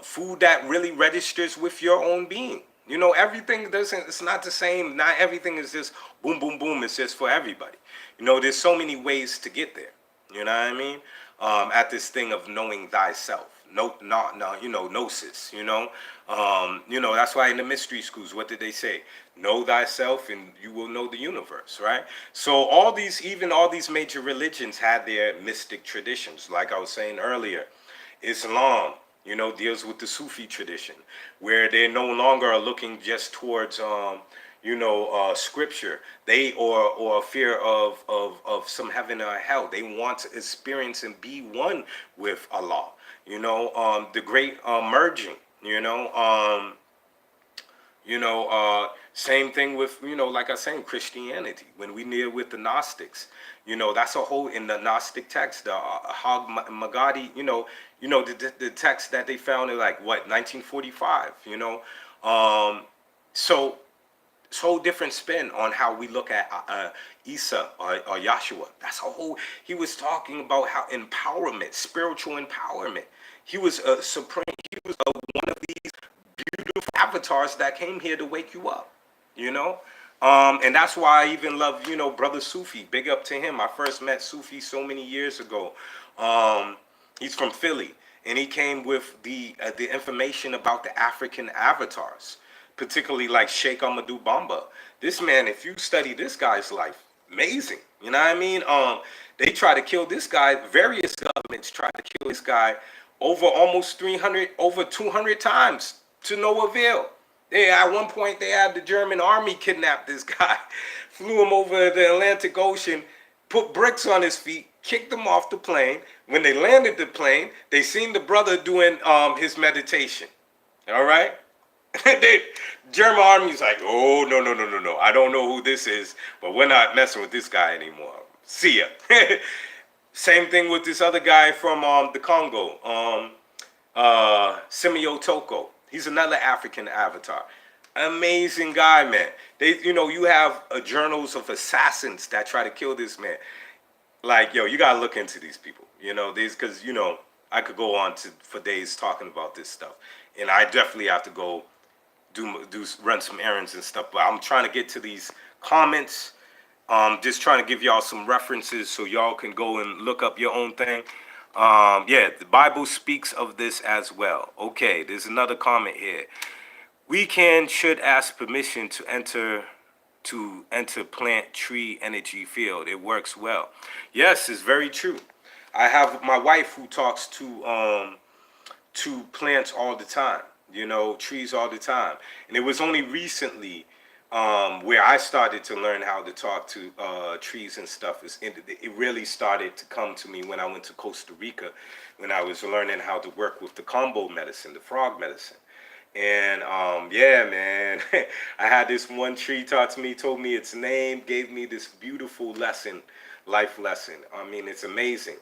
A: food that really registers with your own being. You know, everything doesn't, it's not the same. Not everything is just boom, boom, boom. It's just for everybody. You know, there's so many ways to get there. You know what I mean? At this thing of knowing thyself. No, you know, gnosis, you know. That's why in the mystery schools, what did they say? Know thyself and you will know the universe, right? So all these major religions had their mystic traditions. Like I was saying earlier, Islam, you know, deals with the Sufi tradition, where they no longer are looking just towards, scripture. They or a fear of some heaven or hell. They want to experience and be one with Allah. You know, the great merging. Same thing with, like I say, Christianity. When we deal with the Gnostics, that's a whole, in the Gnostic text, the Hag Magadi, the text that they found in 1945, so it's a whole different spin on how we look at Isa or Yahshua. That's a whole, he was talking about how empowerment, spiritual empowerment. He was a supreme, he was one of these beautiful avatars that came here to wake you up, and that's why I even love, Brother Sufi. Big up to him. I first met Sufi so many years ago. He's from Philly, and he came with the information about the African avatars, particularly like Sheikh Amadou Bamba. This man, if you study this guy's life, amazing. You know what I mean? They try to kill this guy. Various governments tried to kill this guy over almost 200 times to no avail. At one point, they had the German army kidnap this guy, flew him over the Atlantic Ocean, put bricks on his feet, kicked him off the plane. When they landed the plane, they seen the brother doing his meditation. All right? German army's like, oh, no. I don't know who this is, but we're not messing with this guy anymore. See ya. Same thing with this other guy from the Congo, Simio Toko. He's another African avatar. Amazing guy, man. You have journals of assassins that try to kill this man. You gotta look into these people. Because I could go on for days talking about this stuff, and I definitely have to go run some errands and stuff. But I'm trying to get to these comments. Just trying to give y'all some references so y'all can go and look up your own thing. The Bible speaks of this as well. Okay, there's another comment here. We can should ask permission to enter plant tree energy field. It works well. Yes, it's very true. I have my wife who talks to plants all the time, trees all the time. And it was only recently where I started to learn how to talk to trees and stuff. It really started to come to me when I went to Costa Rica, when I was learning how to work with the combo medicine, the frog medicine. And yeah, man, I had this one tree talk to me, told me its name, gave me this beautiful lesson, life lesson. I mean, it's amazing.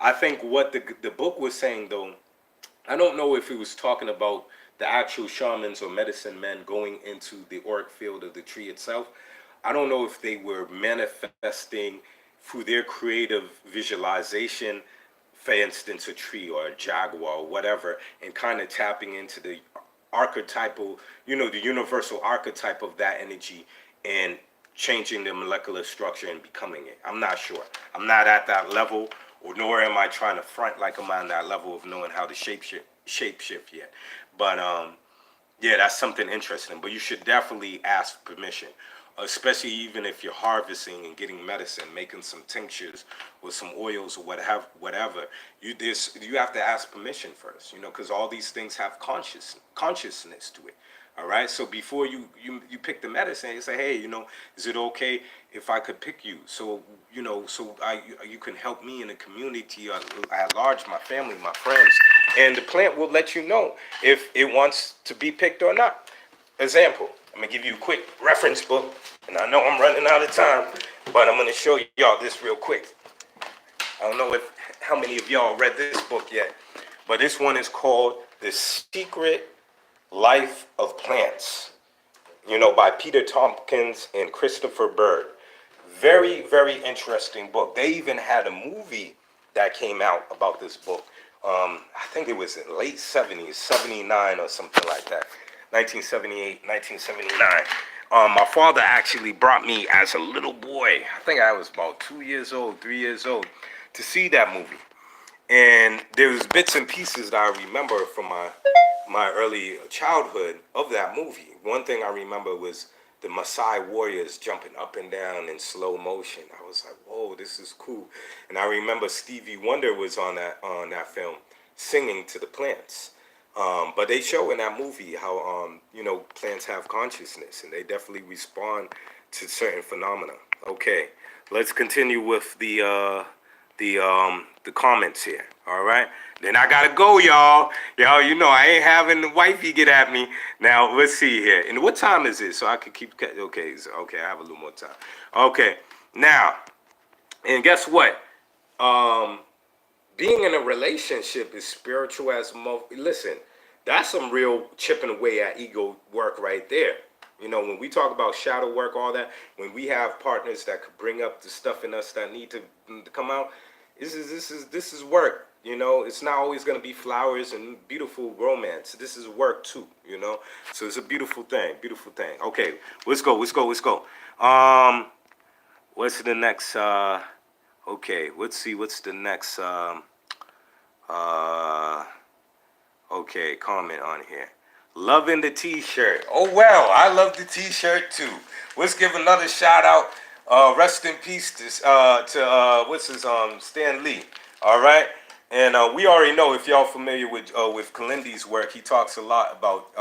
A: I think what the book was saying, though, I don't know if he was talking about the actual shamans or medicine men going into the auric field of the tree itself. I don't know if they were manifesting through their creative visualization, for instance, a tree or a jaguar or whatever, and kind of tapping into the archetypal, the universal archetype of that energy and changing the molecular structure and becoming it. I'm not sure. I'm not at that level, or nor am I trying to front like I'm on that level of knowing how to shape shift yet. But yeah, that's something interesting. But you should definitely ask permission, especially even if you're harvesting and getting medicine, making some tinctures with some oils or whatever. You have to ask permission first, because all these things have consciousness to it. All right. So before you pick the medicine, you say, hey, is it okay if I could pick you? So you can help me in the community at large, my family, my friends, and the plant will let you know if it wants to be picked or not. Example, I'm gonna give you a quick reference book, and I know I'm running out of time, but I'm gonna show y'all this real quick. I don't know how many of y'all read this book yet, but this one is called The Secret Life of Plants, by Peter Tompkins and Christopher Bird. Very, very interesting book. They even had a movie that came out about this book. I think it was in late 70s, 79 or something like that. 1978, 1979. My father actually brought me as a little boy, I think I was about 2 years old, 3 years old, to see that movie. And there was bits and pieces that I remember from my early childhood of that movie. One thing I remember was the Maasai warriors jumping up and down in slow motion. I was like, whoa, this is cool. And I remember Stevie Wonder was on that film singing to the plants. But they show in that movie how plants have consciousness and they definitely respond to certain phenomena. Okay, let's continue with the comments here. All right. Then I gotta go, y'all. I ain't having the wifey get at me. Now let's see here. And what time is it? So I could keep. Okay. I have a little more time. Okay. Now, and guess what? Being in a relationship is spiritual as listen. That's some real chipping away at ego work right there. When we talk about shadow work, all that, when we have partners that could bring up the stuff in us that need to come out, this is work. It's not always going to be flowers and beautiful romance. This is work too. So it's a beautiful thing. Beautiful thing. Okay, let's go. What's the next? Okay, let's see. What's the next? Okay, comment on here. Loving the t-shirt. Oh, well, I love the t-shirt too. Let's give another shout out. Rest in peace to what's his Stan Lee. All right, and we already know, if y'all familiar with Kalindi's work, he talks a lot about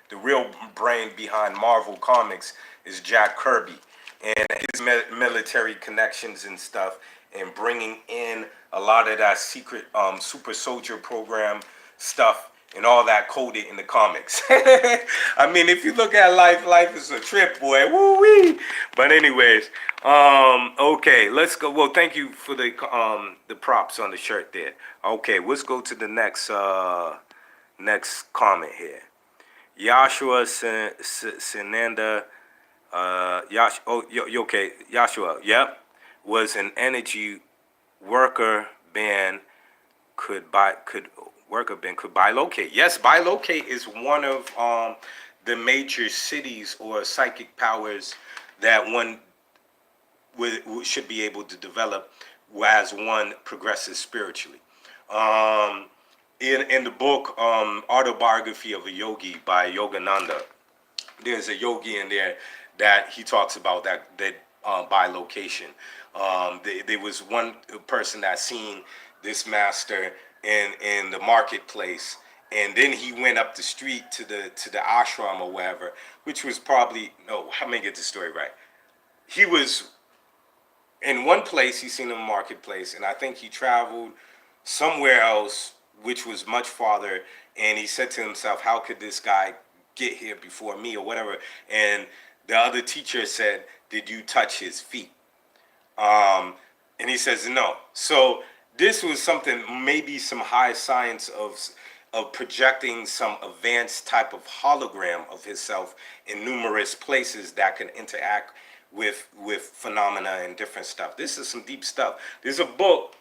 A: the real brain behind Marvel Comics is Jack Kirby and his military connections and stuff, and bringing in a lot of that secret super soldier program stuff and all that coded in the comics. I mean, if you look at life is a trip, boy. Woo wee. But anyways, okay, let's go. Well, thank you for the props on the shirt there. Okay, let's go to the next comment here. Joshua Senanda, okay, Joshua, yep, was an energy worker band could bilocate. Yes, bilocate is one of the major cities or psychic powers that one should be able to develop as one progresses spiritually. In the book Autobiography of a Yogi by Yogananda, there's a yogi in there that he talks about that by location. There was one person that seen this master in the marketplace, and then he went up the street to the ashram or whatever, which was probably no. Let me get the story right. He was in one place. He seen him in the marketplace, and I think he traveled somewhere else, which was much farther. And he said to himself, "How could this guy get here before me or whatever?" And the other teacher said, "Did you touch his feet?" And he says no. So this was something, maybe some high science of projecting some advanced type of hologram of himself in numerous places that can interact with phenomena and different stuff. This is some deep stuff. There's a book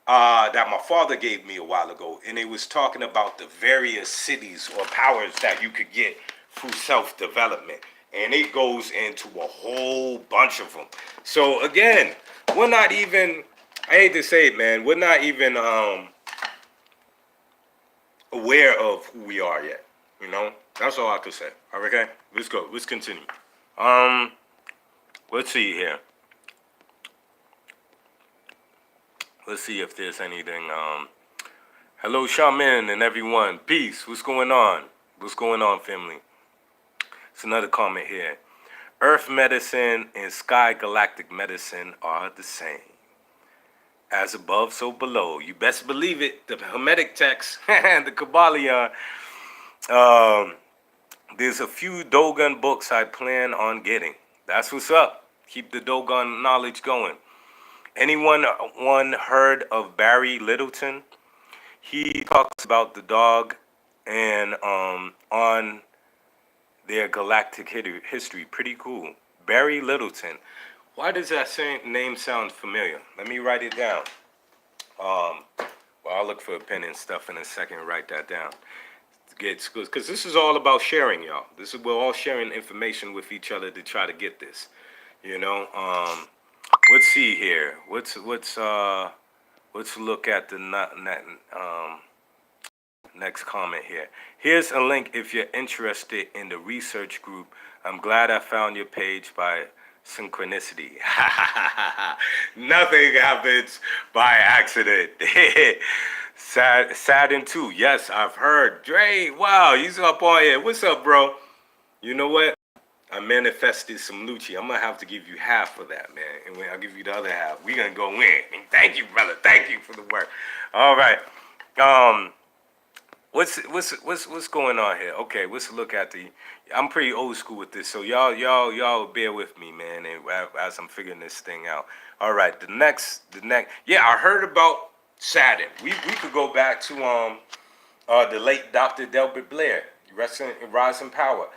A: that my father gave me a while ago, and it was talking about the various cities or powers that you could get through self-development. And it goes into a whole bunch of them. So again, we're not even, I hate to say it, man, we're not even aware of who we are yet. You know? That's all I could say. All right, okay? Let's go. Let's continue. Let's see here. Let's see if there's anything. Hello, Shaman and everyone. Peace. What's going on? What's going on, family? It's another comment here. Earth medicine and sky galactic medicine are the same. As above, so below. You best believe it. The Hermetic text, the Kabbalion. There's a few Dogon books I plan on getting. That's what's up. Keep the Dogon knowledge going. Anyone heard of Barry Littleton? He talks about the dog and on their galactic history. Pretty cool. Barry Littleton. Why does that name sound familiar? Let me write it down. Well, I'll look for a pen and stuff in a second and write that down. Because this is all about sharing, y'all. We're all sharing information with each other to try to get this. You know. Let's see here. Let's look at the next comment here. Here's a link if you're interested in the research group. I'm glad I found your page by synchronicity. Nothing happens by accident. Saturn 2. Yes, I've heard. Dre, wow, he's up on here. What's up, bro? You know what? I manifested some Lucci. I'm gonna have to give you half of that, man, and I'll give you the other half. We're gonna go in. Thank you, brother. Thank you for the work. All right. What's going on here? Okay, let's look at the. I'm pretty old school with this, so y'all bear with me, man, and as I'm figuring this thing out. All right, the next. Yeah, I heard about Saturn. We could go back to the late Dr. Delbert Blair, rest in rise in power.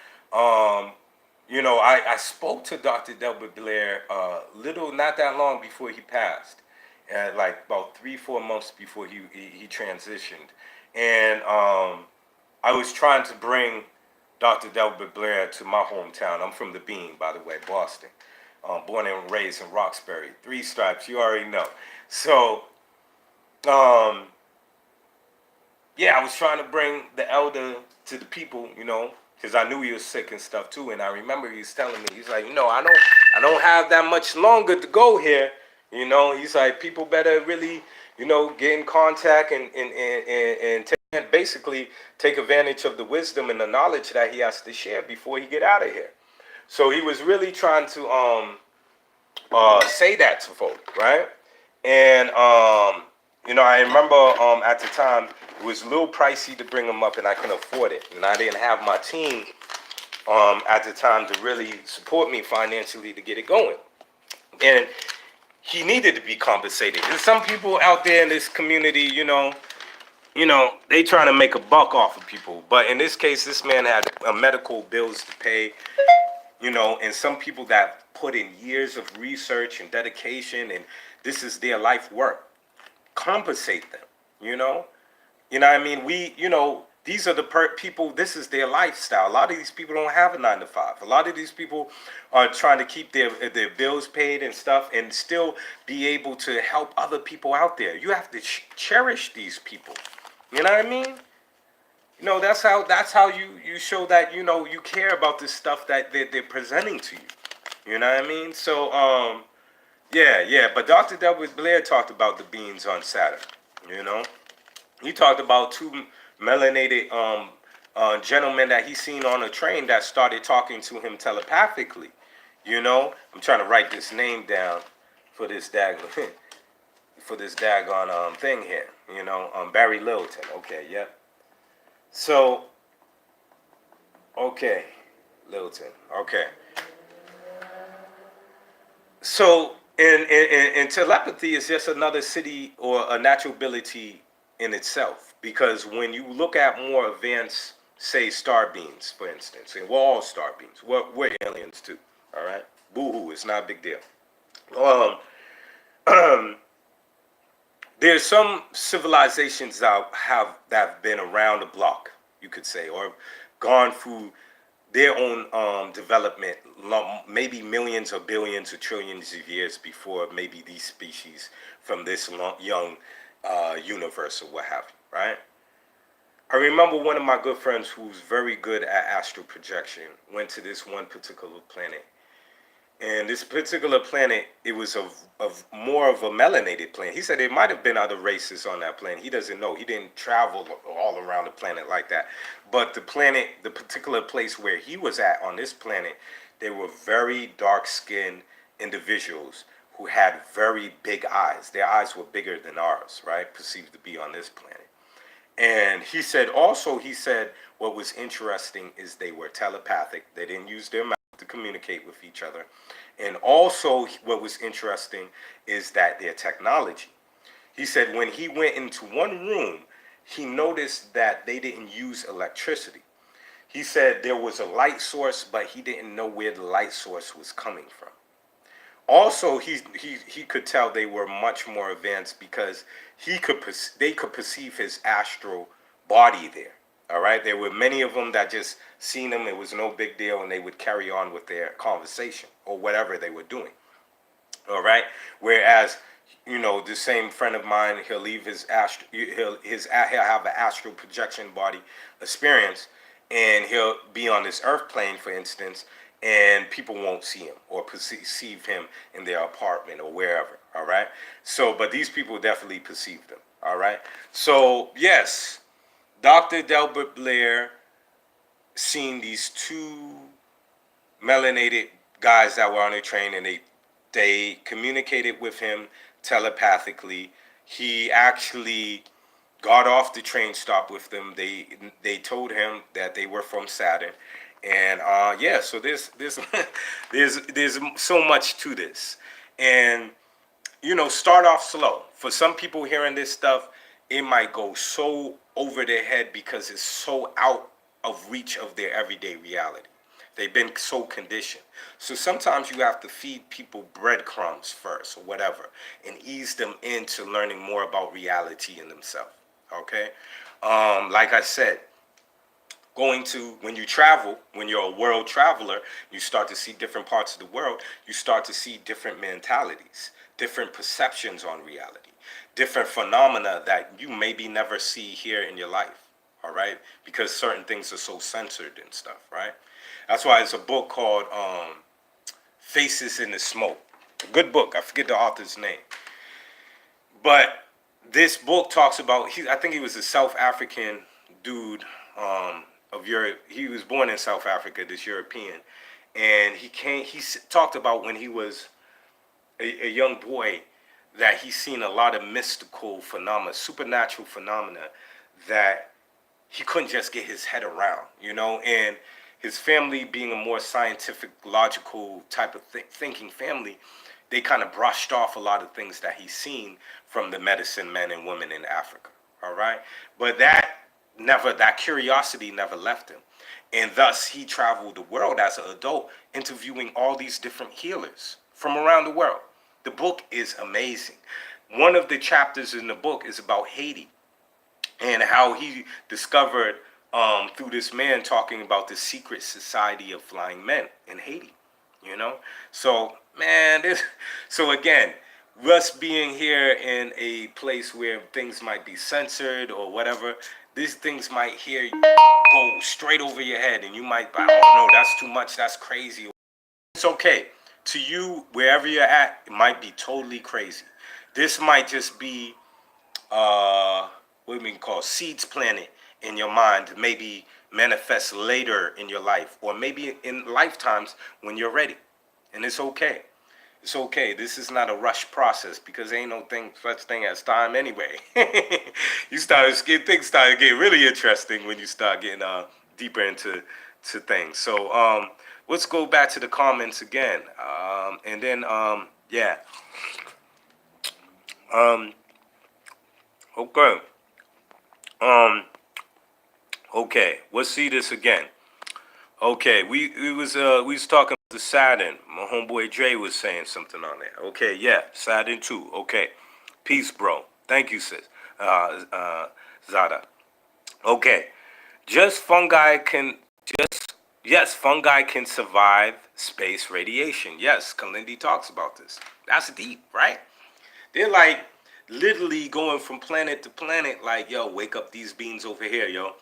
A: You know, I spoke to Dr. Delbert Blair not that long before he passed, like about 3-4 months before he transitioned. And I was trying to bring Dr. Delbert Blair to my hometown. I'm from the Bean, by the way, Boston. Born and raised in Roxbury. 3 Stripes, you already know. So, yeah, I was trying to bring the elder to the people, you know, because I knew he was sick and stuff too. And I remember he was telling me, he's like, you know, I don't have that much longer to go here. You know, he's like, people better really, you know, get in contact and basically take advantage of the wisdom and the knowledge that he has to share before he get out of here. So he was really trying to say that to folk, right? And you know, I remember at the time it was a little pricey to bring him up, and I couldn't afford it, and I didn't have my team at the time to really support me financially to get it going. And he needed to be compensated. There's some people out there in this community, you know, they trying to make a buck off of people. But in this case, this man had medical bills to pay, you know, and some people that put in years of research and dedication, and this is their life work. Compensate them, you know? You know what I mean? You know, these are the people, this is their lifestyle. A lot of these people don't have a 9-to-5. A lot of these people are trying to keep their bills paid and stuff and still be able to help other people out there. You have to cherish these people. You know what I mean? that's how you show that you care about this stuff that they're presenting to you. You know what I mean? So yeah. But Dr. Delbert Blair talked about the beings on Saturn. You know, he talked about two melanated gentlemen that he seen on a train that started talking to him telepathically. I'm trying to write this name down for this dag for this daggone thing here. Barry Littleton. Okay, yep. So okay, Littleton. Okay. So in telepathy is just another city or a natural ability in itself, because when you look at more advanced, say, star beings, for instance, and we're all star beings, we're aliens too. All right, boo-hoo, it's not a big deal. Um, there's some civilizations that have been around the block, you could say, or gone through their own development, maybe millions or billions or trillions of years before maybe these species from this young universe or what have you, right? I remember one of my good friends who's very good at astral projection went to this one particular planet. And this particular planet, it was of more of a melanated planet. He said there might have been other races on that planet. He doesn't know. He didn't travel all around the planet like that. But the planet, the particular place where he was at on this planet, they were very dark-skinned individuals who had very big eyes. Their eyes were bigger than ours, right? Perceived to be on this planet. And he said what was interesting is they were telepathic. They didn't use their mouth to communicate with each other. And also, what was interesting is that their technology. He said when he went into one room, he noticed that they didn't use electricity. He said there was a light source, but he didn't know where the light source was coming from. Also, he could tell they were much more advanced because they could perceive his astral body there. All right, there were many of them that just seen him. It was no big deal, and they would carry on with their conversation or whatever they were doing. All right, whereas the same friend of mine, he'll leave he'll have an astral projection body experience, and he'll be on this earth plane, for instance, and people won't see him or perceive him in their apartment or wherever. All right, so but these people definitely perceive them. All right, so yes, Dr. Delbert Blair seen these two melanated guys that were on a train, and they communicated with him telepathically. He actually got off the train stop with them. They told him that they were from Saturn, and yeah. So there's there's so much to this, and start off slow. For some people hearing this stuff, it might go so over their head because it's so out of reach of their everyday reality. They've been so conditioned. So sometimes you have to feed people breadcrumbs first or whatever and ease them into learning more about reality in themselves. Okay? Like I said, when you travel, when you're a world traveler, you start to see different parts of the world, you start to see different mentalities, different perceptions on reality, different phenomena that you maybe never see here in your life. All right, because certain things are so censored and stuff, right? That's why it's a book called Faces in the Smoke. A good book. I forget the author's name. But this book talks about, I think he was a South African dude of Europe. He was born in South Africa, this European. And he talked about when he was a young boy that he's seen a lot of mystical phenomena, supernatural phenomena that he couldn't just get his head around, and his family being a more scientific, logical type of thinking family, they kind of brushed off a lot of things that he's seen from the medicine men and women in Africa. All right. But that curiosity never left him. And thus he traveled the world as an adult, interviewing all these different healers from around the world. The book is amazing. One of the chapters in the book is about Haiti and how he discovered through this man talking about the secret society of flying men in Haiti. So man, so again, us being here in a place where things might be censored or whatever these things might go straight over your head, and you might be, oh no, that's too much, that's crazy. It's okay. To you, wherever you're at, it might be totally crazy. This might just be what we can call seeds planted in your mind, maybe manifest later in your life, or maybe in lifetimes when you're ready. And it's okay. It's okay. This is not a rush process, because ain't no such thing as time anyway. Things start getting really interesting when you start getting deeper into things. So let's go back to the comments again, and then yeah, okay, um, okay. Let's see this again. Okay, we was talking to Saturn. My homeboy Dre was saying something on there. Okay, yeah, Saturn too. Okay, peace, bro. Thank you, sis. Zada. Okay, just fungi can just yes, fungi can survive space radiation. Yes, Kalindi talks about this. That's deep, right? They're like literally going from planet to planet. Like, yo, wake up these beings over here, yo.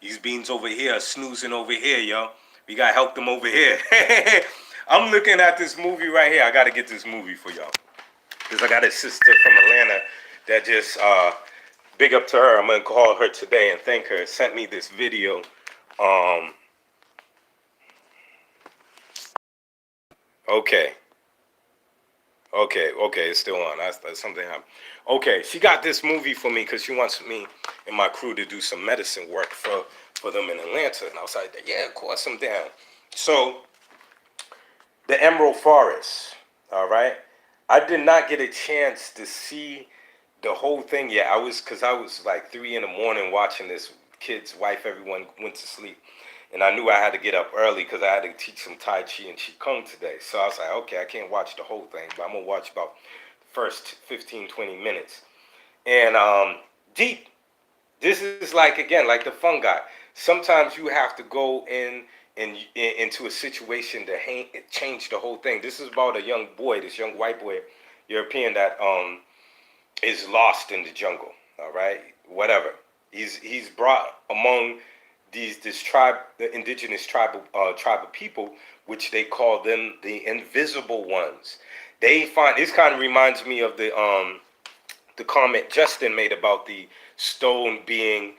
A: These beans over here are snoozing over here, yo. We gotta help them over here. I'm looking at this movie right here. I gotta get this movie for y'all, because I got a sister from Atlanta that just big up to her. I'm gonna call her today and thank her. Sent me this video. Okay. Okay, it's still on. That's something happened. Okay, she got this movie for me because she wants me and my crew to do some medicine work for them in Atlanta. And I was like, yeah, of course, I'm down. So, the Emerald Forest, all right? I did not get a chance to see the whole thing yet. Because I was like 3 in the morning watching this. Kids, wife, everyone went to sleep. And I knew I had to get up early because I had to teach some Tai Chi and Qigong today. So I was like, okay, I can't watch the whole thing, but I'm going to watch about the first 15, 20 minutes. And deep, this is like, again, like the fungi. Sometimes you have to go into a situation to change the whole thing. This is about a young boy, this young white boy, European, that is lost in the jungle, all right? Whatever. He's brought among this tribe, the indigenous tribe of people, which they call them the invisible ones. They find this kind of reminds me of the comment Justin made about the stone being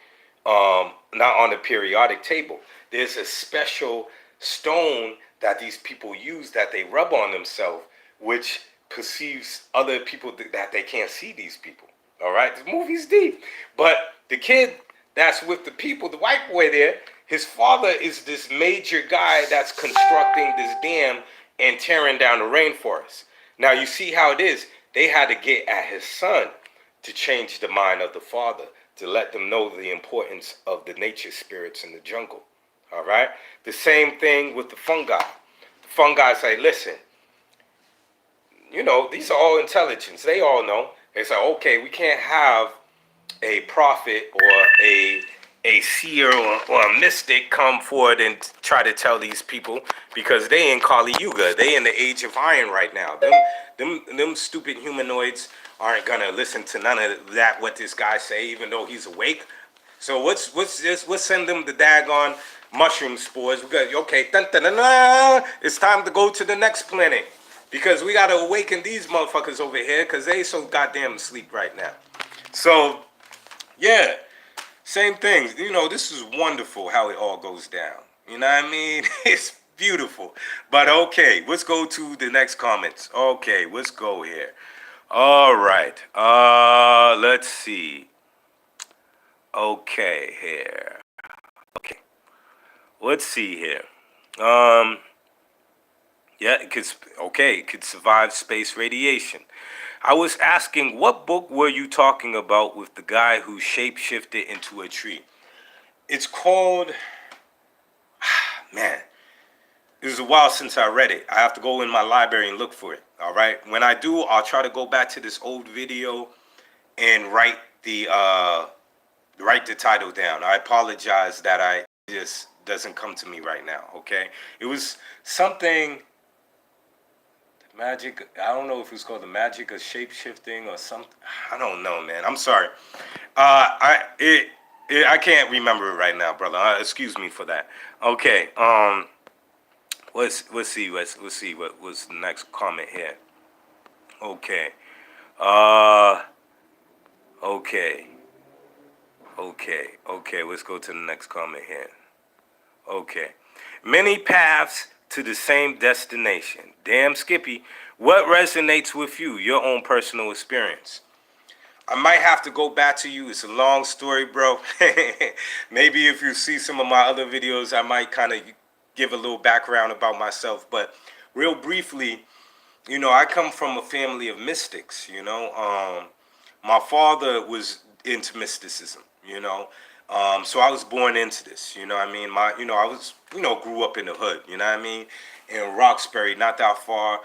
A: not on the periodic table. There's a special stone that these people use that they rub on themselves, which perceives other people that they can't see these people. All right, the movie's deep, but the kid that's with the people, the white boy there, his father is this major guy that's constructing this dam and tearing down the rainforest. Now you see how it is. They had to get at his son to change the mind of the father, to let them know the importance of the nature spirits in the jungle. All right? The same thing with the fungi. The fungi say, listen, these are all intelligence. They all know. They say, okay, we can't have a prophet or a seer or a mystic come forward and try to tell these people, because they in Kali Yuga. They in the age of iron right now. Them stupid humanoids aren't gonna listen to none of that what this guy say, even though he's awake. So let's send them the daggone mushroom spores. We got okay. Dun, dun, dun, dun, it's time to go to the next planet, because we gotta awaken these motherfuckers over here, because they so goddamn asleep right now. So yeah, same thing. This is wonderful how it all goes down. You know what I mean? It's beautiful. But okay, let's go to the next comments. Okay, let's go here. All right. Let's see. Okay, here. Okay. Let's see here. Yeah, it could survive space radiation. I was asking, what book were you talking about with the guy who shapeshifted into a tree? It's called, man, it was a while since I read it. I have to go in my library and look for it, all right? When I do, I'll try to go back to this old video and write the title down. I apologize that just doesn't come to me right now, okay? It was something... Magic, I don't know if it's called the magic of shape shifting or something. I don't know, man. I'm sorry. It I can't remember it right now, brother. Excuse me for that. Okay. Let's see. Let's see what was the next comment here. Okay. Uh. Okay. Okay. Let's go to the next comment here. Okay. Many paths to the same destination. Damn, Skippy. What resonates with you? Your own personal experience. I might have to go back to you. It's a long story, bro. Maybe if you see some of my other videos, I might kind of give a little background about myself. But real briefly, I come from a family of mystics. My father was into mysticism. So I was born into this. You know what I mean? I was, grew up in the hood. You know what I mean? In Roxbury, not that far.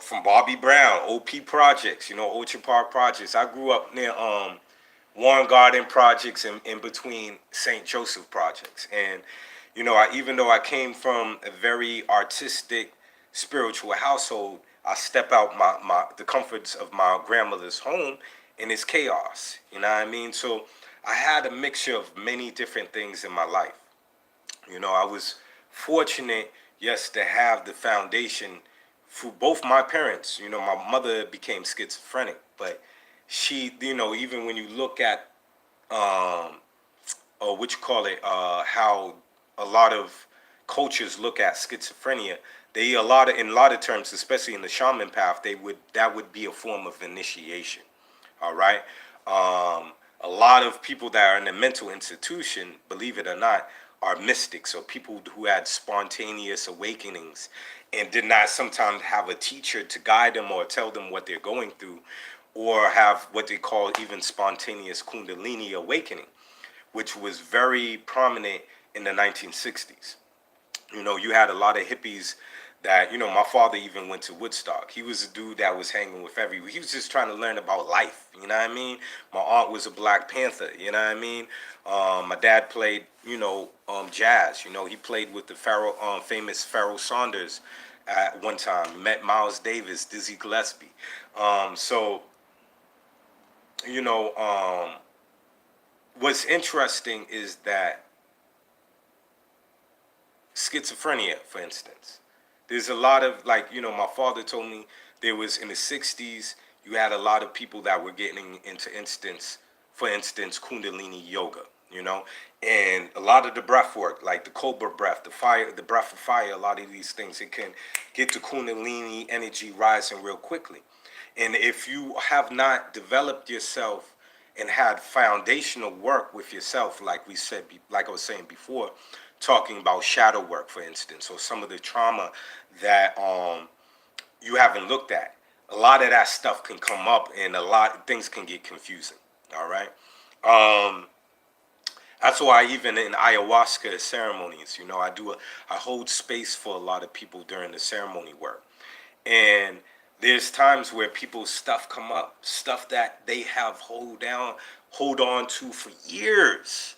A: From Bobby Brown, OP Projects. Orchard Park Projects. I grew up near Warren Garden Projects and in between St. Joseph Projects. And even though I came from a very artistic, spiritual household, I step out the comforts of my grandmother's home and it's chaos. You know what I mean? So I had a mixture of many different things in my life. I was fortunate, yes, to have the foundation for both my parents. My mother became schizophrenic, but she, even when you look at, what you call it, how a lot of cultures look at schizophrenia, in a lot of terms, especially in the shaman path, that would be a form of initiation. All right. A lot of people that are in a mental institution, believe it or not, are mystics or people who had spontaneous awakenings and did not sometimes have a teacher to guide them or tell them what they're going through, or have what they call even spontaneous kundalini awakening, which was very prominent in the 1960s. You had a lot of hippies that, my father even went to Woodstock. He was a dude that was hanging with everyone. He was just trying to learn about life. You know what I mean? My aunt was a Black Panther. You know what I mean? My dad played, jazz. He played with the famous Pharoah Saunders at one time. Met Miles Davis, Dizzy Gillespie. So, you know, what's interesting is that schizophrenia, for instance, there's a lot of, like, my father told me there was in the 60s, you had a lot of people that were getting into for instance, Kundalini yoga, and a lot of the breath work, like the Cobra breath, the breath of fire, a lot of these things, it can get the Kundalini energy rising real quickly. And if you have not developed yourself and had foundational work with yourself, like I was saying before, talking about shadow work, for instance, or some of the trauma that you haven't looked at, a lot of that stuff can come up, and a lot of things can get confusing. All right. That's why even in ayahuasca ceremonies, I hold space for a lot of people during the ceremony work. And there's times where people's stuff come up, stuff that they have hold on to for years,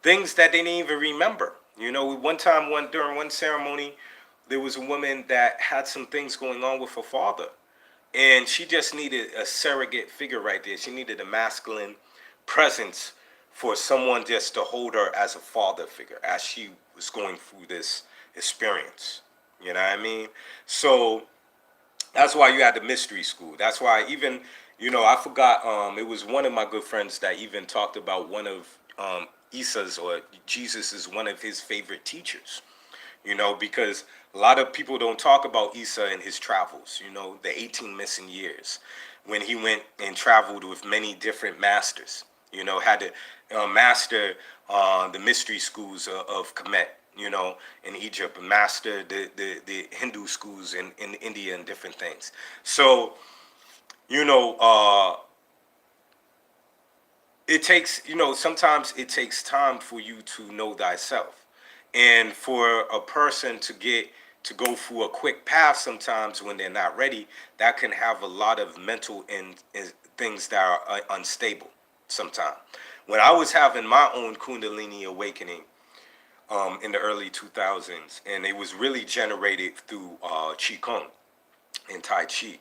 A: things that they didn't even remember. During one ceremony, there was a woman that had some things going on with her father, and she just needed a surrogate figure right there. She needed a masculine presence for someone just to hold her as a father figure as she was going through this experience. You know what I mean? So that's why you had the mystery school. That's why even, I forgot, it was one of my good friends that even talked about one of Issa's or Jesus's one of his favorite teachers, because a lot of people don't talk about Issa and his travels, the 18 missing years when he went and traveled with many different masters, had to master the mystery schools of Kemet, in Egypt, master the Hindu schools in India and different things. So, it takes, sometimes it takes time for you to know thyself. And for a person to go through a quick path sometimes when they're not ready, that can have a lot of mental and things that are unstable sometimes. When I was having my own Kundalini awakening in the early 2000s, and it was really generated through Qigong and Tai Chi,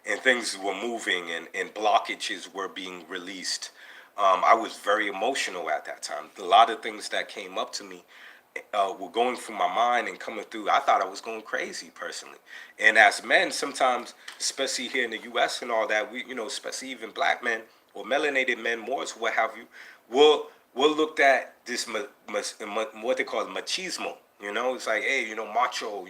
A: and things were moving and blockages were being released. I was very emotional at that time. A lot of things that came up to me were going through my mind and coming through. I thought I was going crazy personally. And as men, sometimes, especially here in the U.S. and all that, we, especially even black men or melanated men, Moors, what have you, we'll look at this what they call machismo. It's like, hey, macho.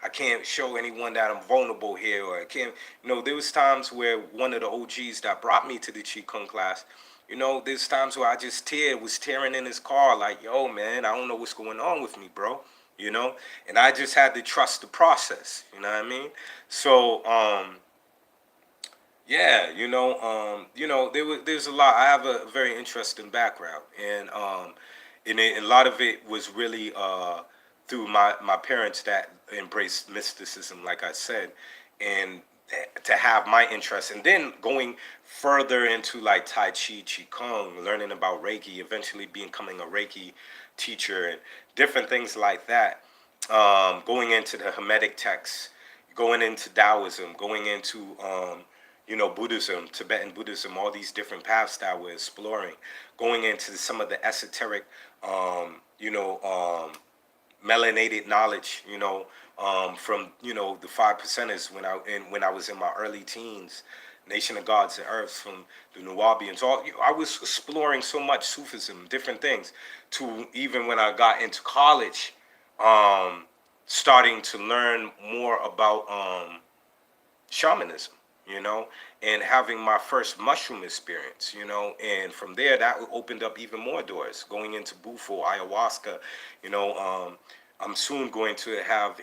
A: I can't show anyone that I'm vulnerable here, or I can't. There was times where one of the OGs that brought me to the Qigong class. There's times where I just was tearing in his car, like, yo, man, I don't know what's going on with me, bro. And I just had to trust the process. You know what I mean? So, yeah, there's a lot. I have a very interesting background, and a lot of it was really through my parents that embraced mysticism, like I said, and to have my interest, and then going further into like Tai Chi, Qigong, learning about Reiki, eventually becoming a Reiki teacher, and different things like that. Going into the Hermetic texts, going into Taoism, going into Buddhism, Tibetan Buddhism, all these different paths that we're exploring, going into some of the esoteric, melanated knowledge, from the five percenters when I was in my early teens, Nation of Gods and Earths from the Nuwabians. I was exploring so much Sufism, different things, to even when I got into college, starting to learn more about shamanism, and having my first mushroom experience, and from there that opened up even more doors, going into Bufo, ayahuasca, I'm soon going to have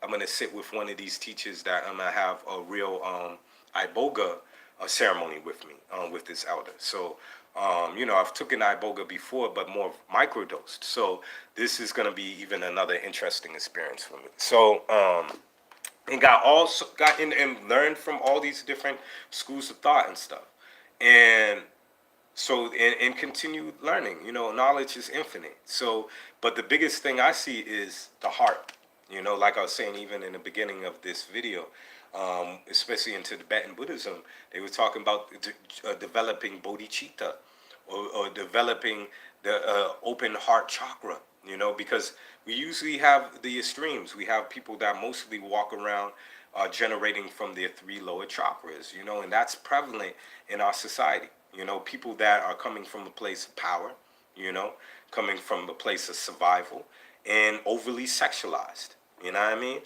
A: I'm going to sit with one of these teachers that I'm going to have a real iboga ceremony with me, with this elder. So, I've taken iboga before, but more microdosed. So this is going to be even another interesting experience for me. So, and got in and learned from all these different schools of thought and stuff, and so and continued learning. Knowledge is infinite. So, but the biggest thing I see is the heart. Like I was saying even in the beginning of this video, especially into Tibetan Buddhism, they were talking about developing bodhicitta, or developing the open heart chakra, because we usually have the extremes. We have people that mostly walk around generating from their three lower chakras, and that's prevalent in our society. People that are coming from a place of power, coming from a place of survival, and overly sexualized. You know what I mean?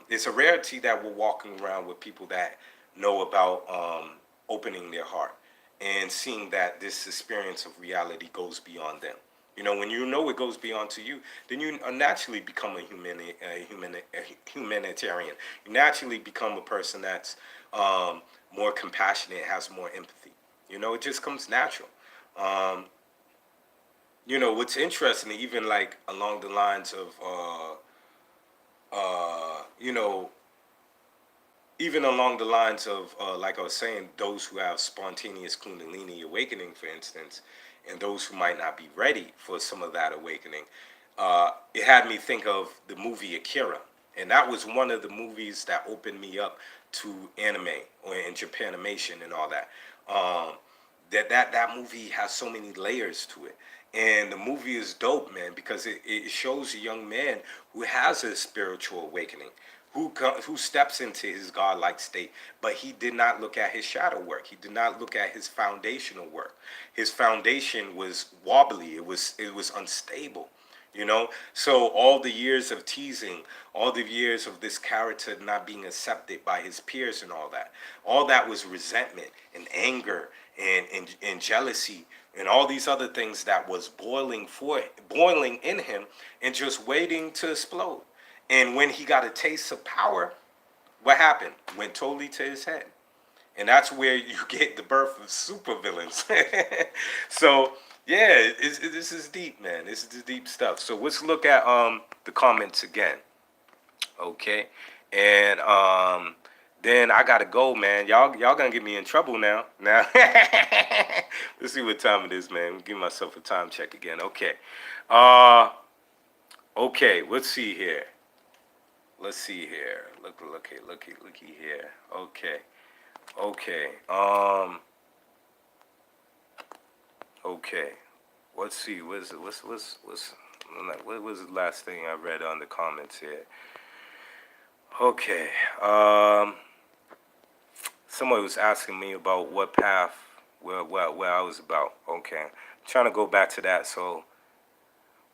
A: It's a rarity that we're walking around with people that know about opening their heart and seeing that this experience of reality goes beyond them. When it goes beyond to you, then you naturally become a humanitarian. You naturally become a person that's more compassionate, has more empathy. It just comes natural. Um, what's interesting, even like along the lines of, you know, even along the lines of, like I was saying, those who have spontaneous Kundalini awakening, for instance, and those who might not be ready for some of that awakening, it had me think of the movie Akira. And that was one of the movies that opened me up to anime or in Japanimation and all that. That movie has so many layers to it. And the movie is dope, man, because it shows a young man who has a spiritual awakening, who steps into his godlike state, but he did not look at his shadow work. He did not look at his foundational work. His foundation was wobbly. It was unstable. So all the years of teasing, all the years of this character not being accepted by his peers and all that was resentment and anger and jealousy and all these other things that was boiling in him and just waiting to explode. And when he got a taste of power, what happened? Went totally to his head. And that's where you get the birth of supervillains. So yeah, this is deep, man. This is the deep stuff. So let's look at the comments again. Okay. And then I gotta go, man. Y'all gonna get me in trouble now. Let's see what time it is, man. Give myself a time check again. Okay. Okay, let's see here. Looky here. Okay. Okay. Let's see. What was the last thing I read on the comments here? Okay. Someone was asking me about what path, where I was about. Okay. I'm trying to go back to that. So,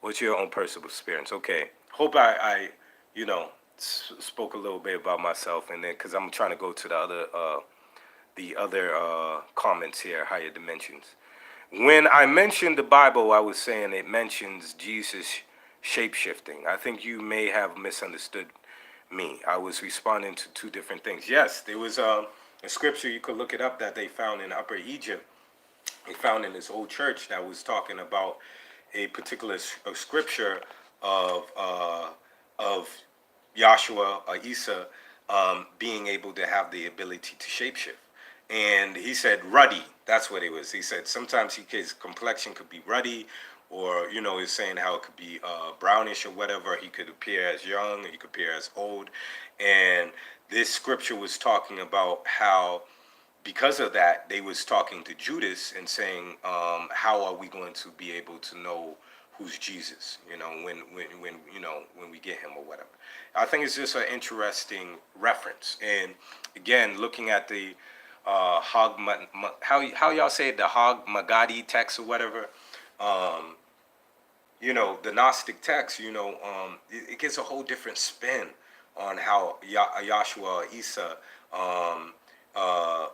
A: what's your own personal experience? Okay. Hope I you know, spoke a little bit about myself, and then because I'm trying to go to the other comments here, higher dimensions. When I mentioned the Bible, I was saying it mentions Jesus shape-shifting. I think you may have misunderstood me. I was responding to two different things. Yes, there was a scripture, you could look it up, that they found in Upper Egypt. They found in this old church that was talking about a particular scripture of Joshua or Isa being able to have the ability to shapeshift. And he said ruddy. That's what it was. He said sometimes his complexion could be ruddy, or he's saying how it could be brownish or whatever. He could appear as young, he could appear as old. And this scripture was talking about how because of that, they was talking to Judas and saying, how are we going to be able to know who's Jesus, when we get him or whatever. I think it's just an interesting reference. And again, looking at the how y'all say it, the Hog Magadi text or whatever, the Gnostic text, it gets a whole different spin on how Yahshua or Isa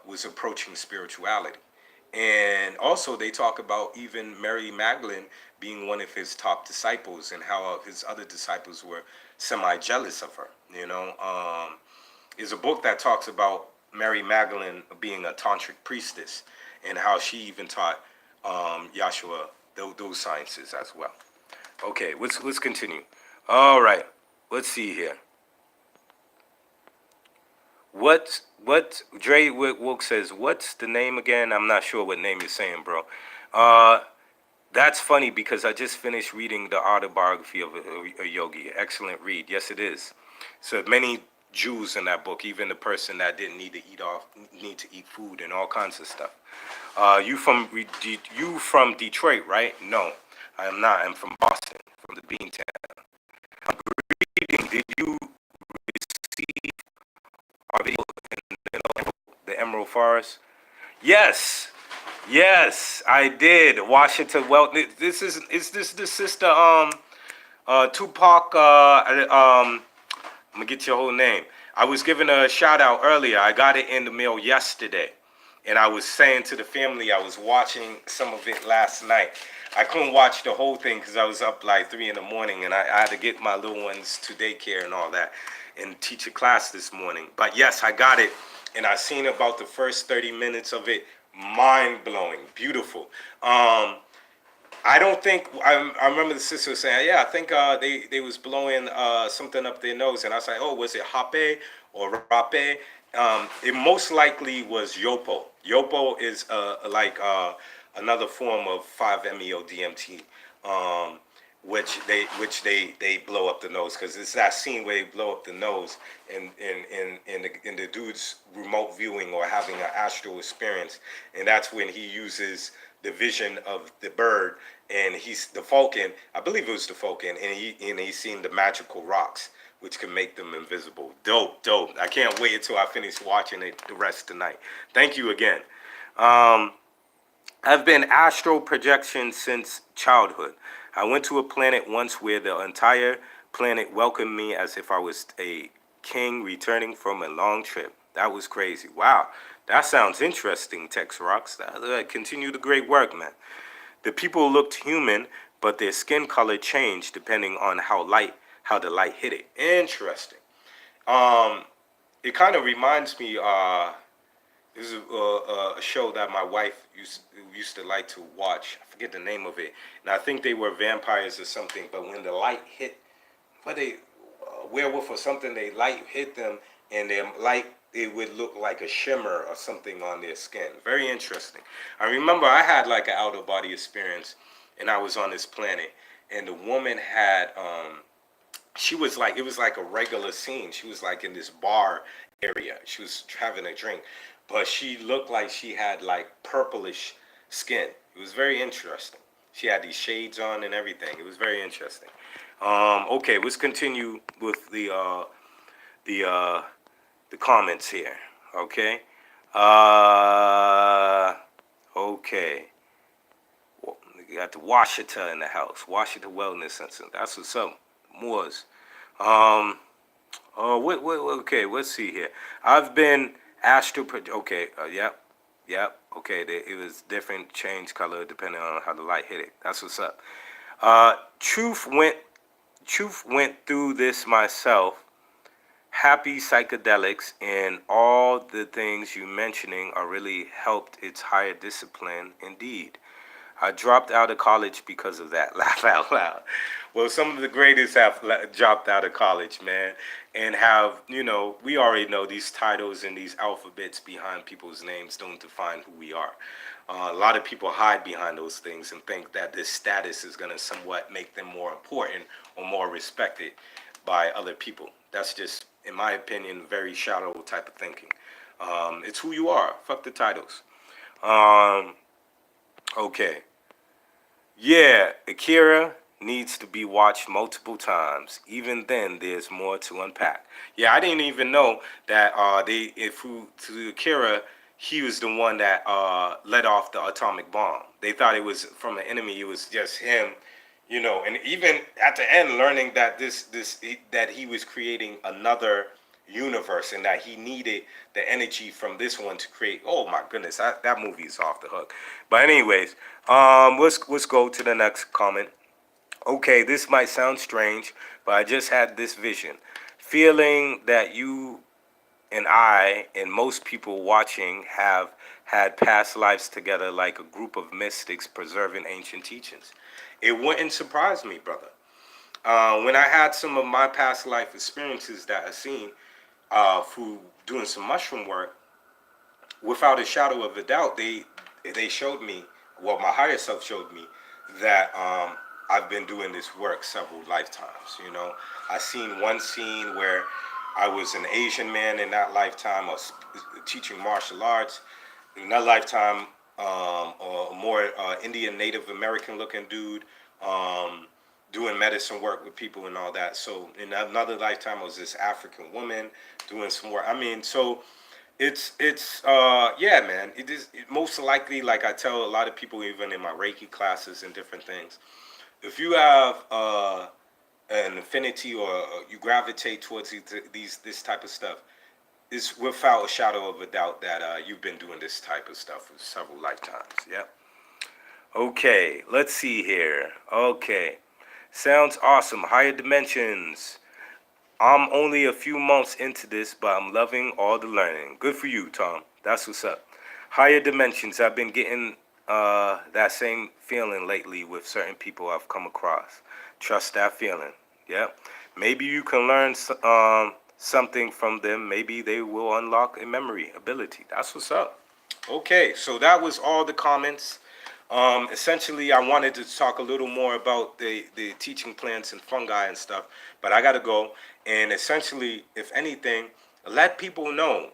A: was approaching spirituality. And also they talk about even Mary Magdalene being one of his top disciples, and how his other disciples were semi-jealous of her. Is a book that talks about Mary Magdalene being a tantric priestess, and how she even taught Yahshua those sciences as well. Okay, let's continue. All right, let's see here. What Dre Wilk says? What's the name again? I'm not sure what name you're saying, bro. That's funny because I just finished reading the autobiography of a yogi. Excellent read. Yes, it is. So many Jews in that book, even the person that didn't need to eat food and all kinds of stuff. You from Detroit, right? No, I am not. I'm from Boston, from the Beantown. I'm reading. Did you receive our video in the Emerald Forest? Yes. Yes, I did. Washington. Well, is this the sister Tupac? I'm gonna get your whole name. I was giving a shout out earlier. I got it in the mail yesterday, and I was saying to the family I was watching some of it last night. I couldn't watch the whole thing because I was up like 3 in the morning, and I had to get my little ones to daycare and all that, and teach a class this morning. But yes, I got it, and I seen about the first 30 minutes of it. Mind blowing, beautiful. I don't think I remember the sister saying, yeah, I think they was blowing something up their nose, and I was like, oh, was it hape or rape? It most likely was yopo. Yopo is another form of 5-MeO DMT, which they blow up the nose, because it's that scene where they blow up the nose in the dude's remote viewing or having an astral experience, and that's when he uses the vision of the bird, and he's the falcon. I believe it was the falcon, and he's seen the magical rocks, which can make them invisible. Dope. I can't wait until I finish watching it the rest tonight. Thank you again. I've been astral projection since childhood. I went to a planet once where the entire planet welcomed me as if I was a king returning from a long trip. That was crazy. Wow. That sounds interesting, Tex Rocks. Continue the great work, man. The people looked human, but their skin color changed depending on how the light hit it. Interesting. It kind of reminds me. This is a show that my wife used to like to watch. I forget the name of it, and I think they were vampires or something. But when the light hit, werewolf or something, they light hit them, and their light, it would look like a shimmer or something on their skin. Very interesting. I remember I had like an out of body experience, and I was on this planet, and the woman had she was like, it was like a regular scene. She was like in this bar area. She was having a drink, but she looked like she had like purplish skin, It was very interesting. She had these shades on and everything. It was very interesting. Okay, let's continue with the uh, the comments here. Okay. Uh, okay. You got the Washita in the house. Washita Wellness Center. That's what's up. Moors. Um. Okay. Let's see here. I've been astral. Okay. Yep. Yep. Okay. It was different change color depending on how the light hit it. That's what's up. Uh. Truth went. Truth went through this myself. Happy psychedelics and all the things you mentioning are really helped its higher discipline indeed. I dropped out of college because of that. Laugh out loud. Well, some of the greatest have dropped out of college, man, and have, we already know these titles and these alphabets behind people's names don't define who we are. A lot of people hide behind those things and think that this status is going to somewhat make them more important or more respected by other people. That's just, in my opinion, very shallow type of thinking. It's who you are. Fuck the titles. Um, okay. Yeah, Akira needs to be watched multiple times. Even then, there's more to unpack. Yeah, I didn't even know that to Akira, he was the one that let off the atomic bomb. They thought it was from an enemy. It was just him, And even at the end, learning that that he was creating another universe and that he needed the energy from this one to create. Oh my goodness, that movie is off the hook. But anyways, let's go to the next comment. Okay, this might sound strange, but I just had this vision, feeling that you and I and most people watching have had past lives together like a group of mystics preserving ancient teachings. It wouldn't surprise me, brother. When I had some of my past life experiences that I seen through doing some mushroom work, without a shadow of a doubt, they showed me, well, my higher self showed me that I've been doing this work several lifetimes. I seen one scene where I was an Asian man in that lifetime, I was teaching martial arts. In that lifetime, a more Indian Native American looking dude, um, doing medicine work with people and all that. So in another lifetime, I was this African woman doing some work. I mean, so yeah, man. Most likely, like I tell a lot of people, even in my Reiki classes and different things, if you have an affinity or you gravitate towards this type of stuff, it's without a shadow of a doubt that you've been doing this type of stuff for several lifetimes. Yep. Okay, let's see here. Okay, sounds awesome. Higher dimensions. I'm only a few months into this, but I'm loving all the learning. Good for you, Tom. That's what's up. Higher dimensions. I've been getting that same feeling lately with certain people I've come across. Trust that feeling. Yep. Maybe you can learn something from them. Maybe they will unlock a memory ability. That's what's up. Okay, so that was all the comments. Essentially, I wanted to talk a little more about the teaching plants and fungi and stuff, but I got to go. And essentially, if anything, let people know,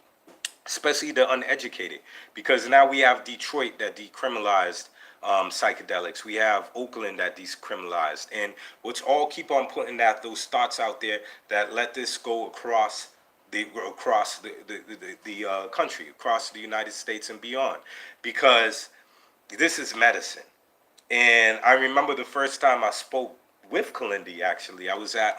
A: especially the uneducated, because now we have Detroit that decriminalized psychedelics. We have Oakland that decriminalized, and let's all keep on putting those thoughts out there that let this go across the country, across the United States and beyond, because this is medicine. And I remember the first time I spoke with Kalindi. Actually, I was at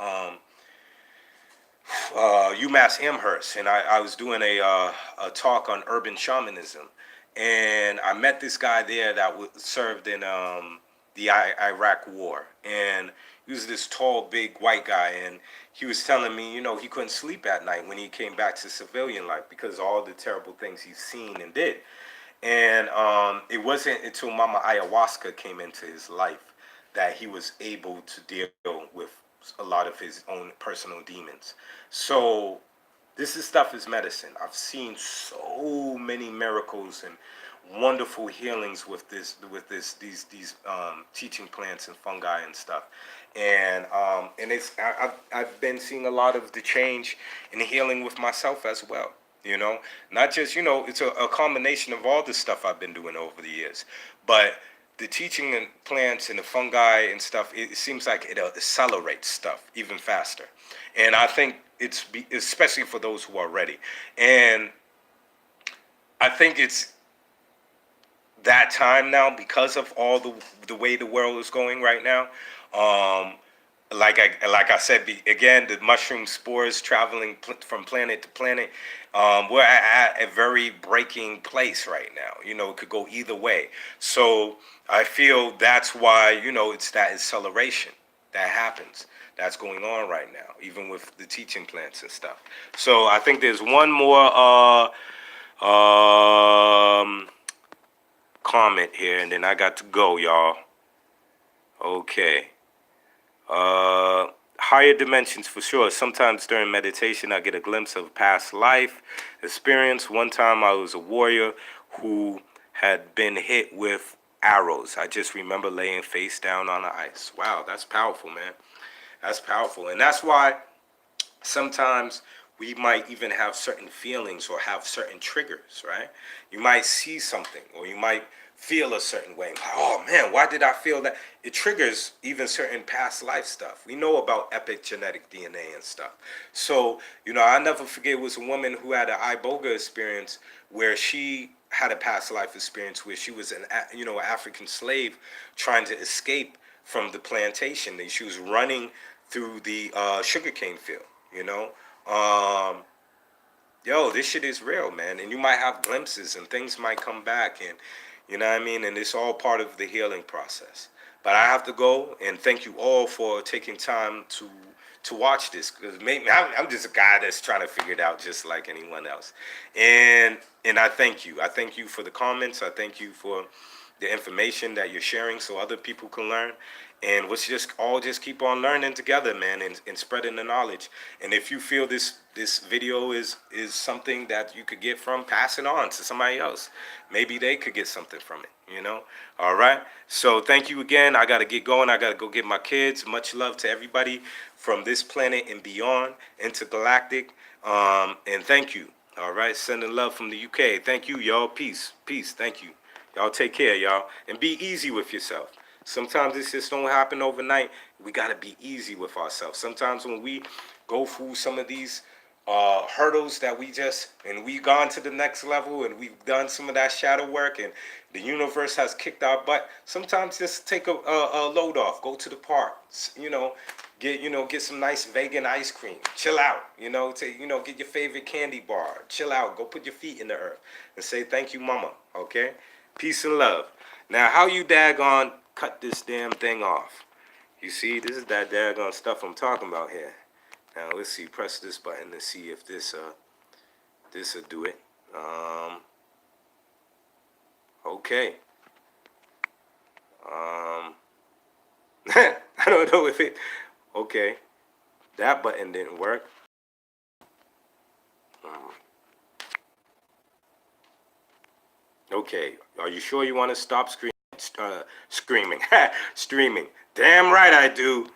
A: UMass Amherst, and I was doing a talk on urban shamanism, and I met this guy there that served in the Iraq War, and he was this tall, big white guy, and he was telling me, he couldn't sleep at night when he came back to civilian life because of all the terrible things he's seen and did. And it wasn't until Mama Ayahuasca came into his life that he was able to deal with a lot of his own personal demons. So stuff is medicine. I've seen so many miracles and wonderful healings with these teaching plants and fungi and stuff. And I've been seeing a lot of the change in healing with myself as well. Not just, it's a combination of all the stuff I've been doing over the years, but the teaching and plants and the fungi and stuff, it seems like it accelerates stuff even faster. And I think especially for those who are ready. And I think it's that time now because of all the way the world is going right now. Um, like I said again, the mushroom spores traveling from planet to planet. We're at a very breaking place right now. You know, it could go either way. So I feel that's why, you know, it's that acceleration that happens. That's going on right now, even with the teaching plants and stuff. So I think there's one more comment here, and then I got to go, y'all. Okay. Higher dimensions for sure. Sometimes during meditation, I get a glimpse of past life experience. One time I was a warrior who had been hit with arrows. I just remember laying face down on the ice. Wow, that's powerful, man. That's powerful. And that's why sometimes we might even have certain feelings or have certain triggers, right? You might see something or you might feel a certain way. Like, oh man, why did I feel that? It triggers even certain past life stuff. We know about epigenetic DNA and stuff. So, you know, I'll never forget, it was a woman who had an iboga experience where she had a past life experience where she was an African slave trying to escape from the plantation. She was running through the sugarcane field, you know. Yo, this shit is real, man. And you might have glimpses and things might come back, and you know what I mean? And it's all part of the healing process. But I have to go, and thank you all for taking time to watch this, because maybe I'm just a guy that's trying to figure it out just like anyone else. And I thank you. I thank you for the comments. I thank you for the information that you're sharing so other people can learn. And let's just all just keep on learning together, man, and spreading the knowledge. And if you feel this video is something that you could get from, pass it on to somebody else. Maybe they could get something from it, you know? All right. So thank you again. I got to get going. I got to go get my kids. Much love to everybody from this planet and beyond, intergalactic. And thank you. All right. Sending love from the UK. Thank you, y'all. Peace. Peace. Thank you. Y'all take care, y'all. And be easy with yourself. Sometimes this just don't happen overnight. We got to be easy with ourselves. Sometimes when we go through some of these hurdles that we've gone to the next level and we've done some of that shadow work and the universe has kicked our butt, sometimes just take a load off. Go to the park, get some nice vegan ice cream. Chill out, get your favorite candy bar. Chill out. Go put your feet in the earth and say thank you, mama. Okay? Peace and love. Now, how you daggone cut this damn thing off? You see, this is that daggone stuff I'm talking about here. Now, let's see. Press this button to see if this will do it. Okay. I don't know if it. Okay, that button didn't work. Okay, are you sure you want to stop screaming? Streaming. Damn right I do.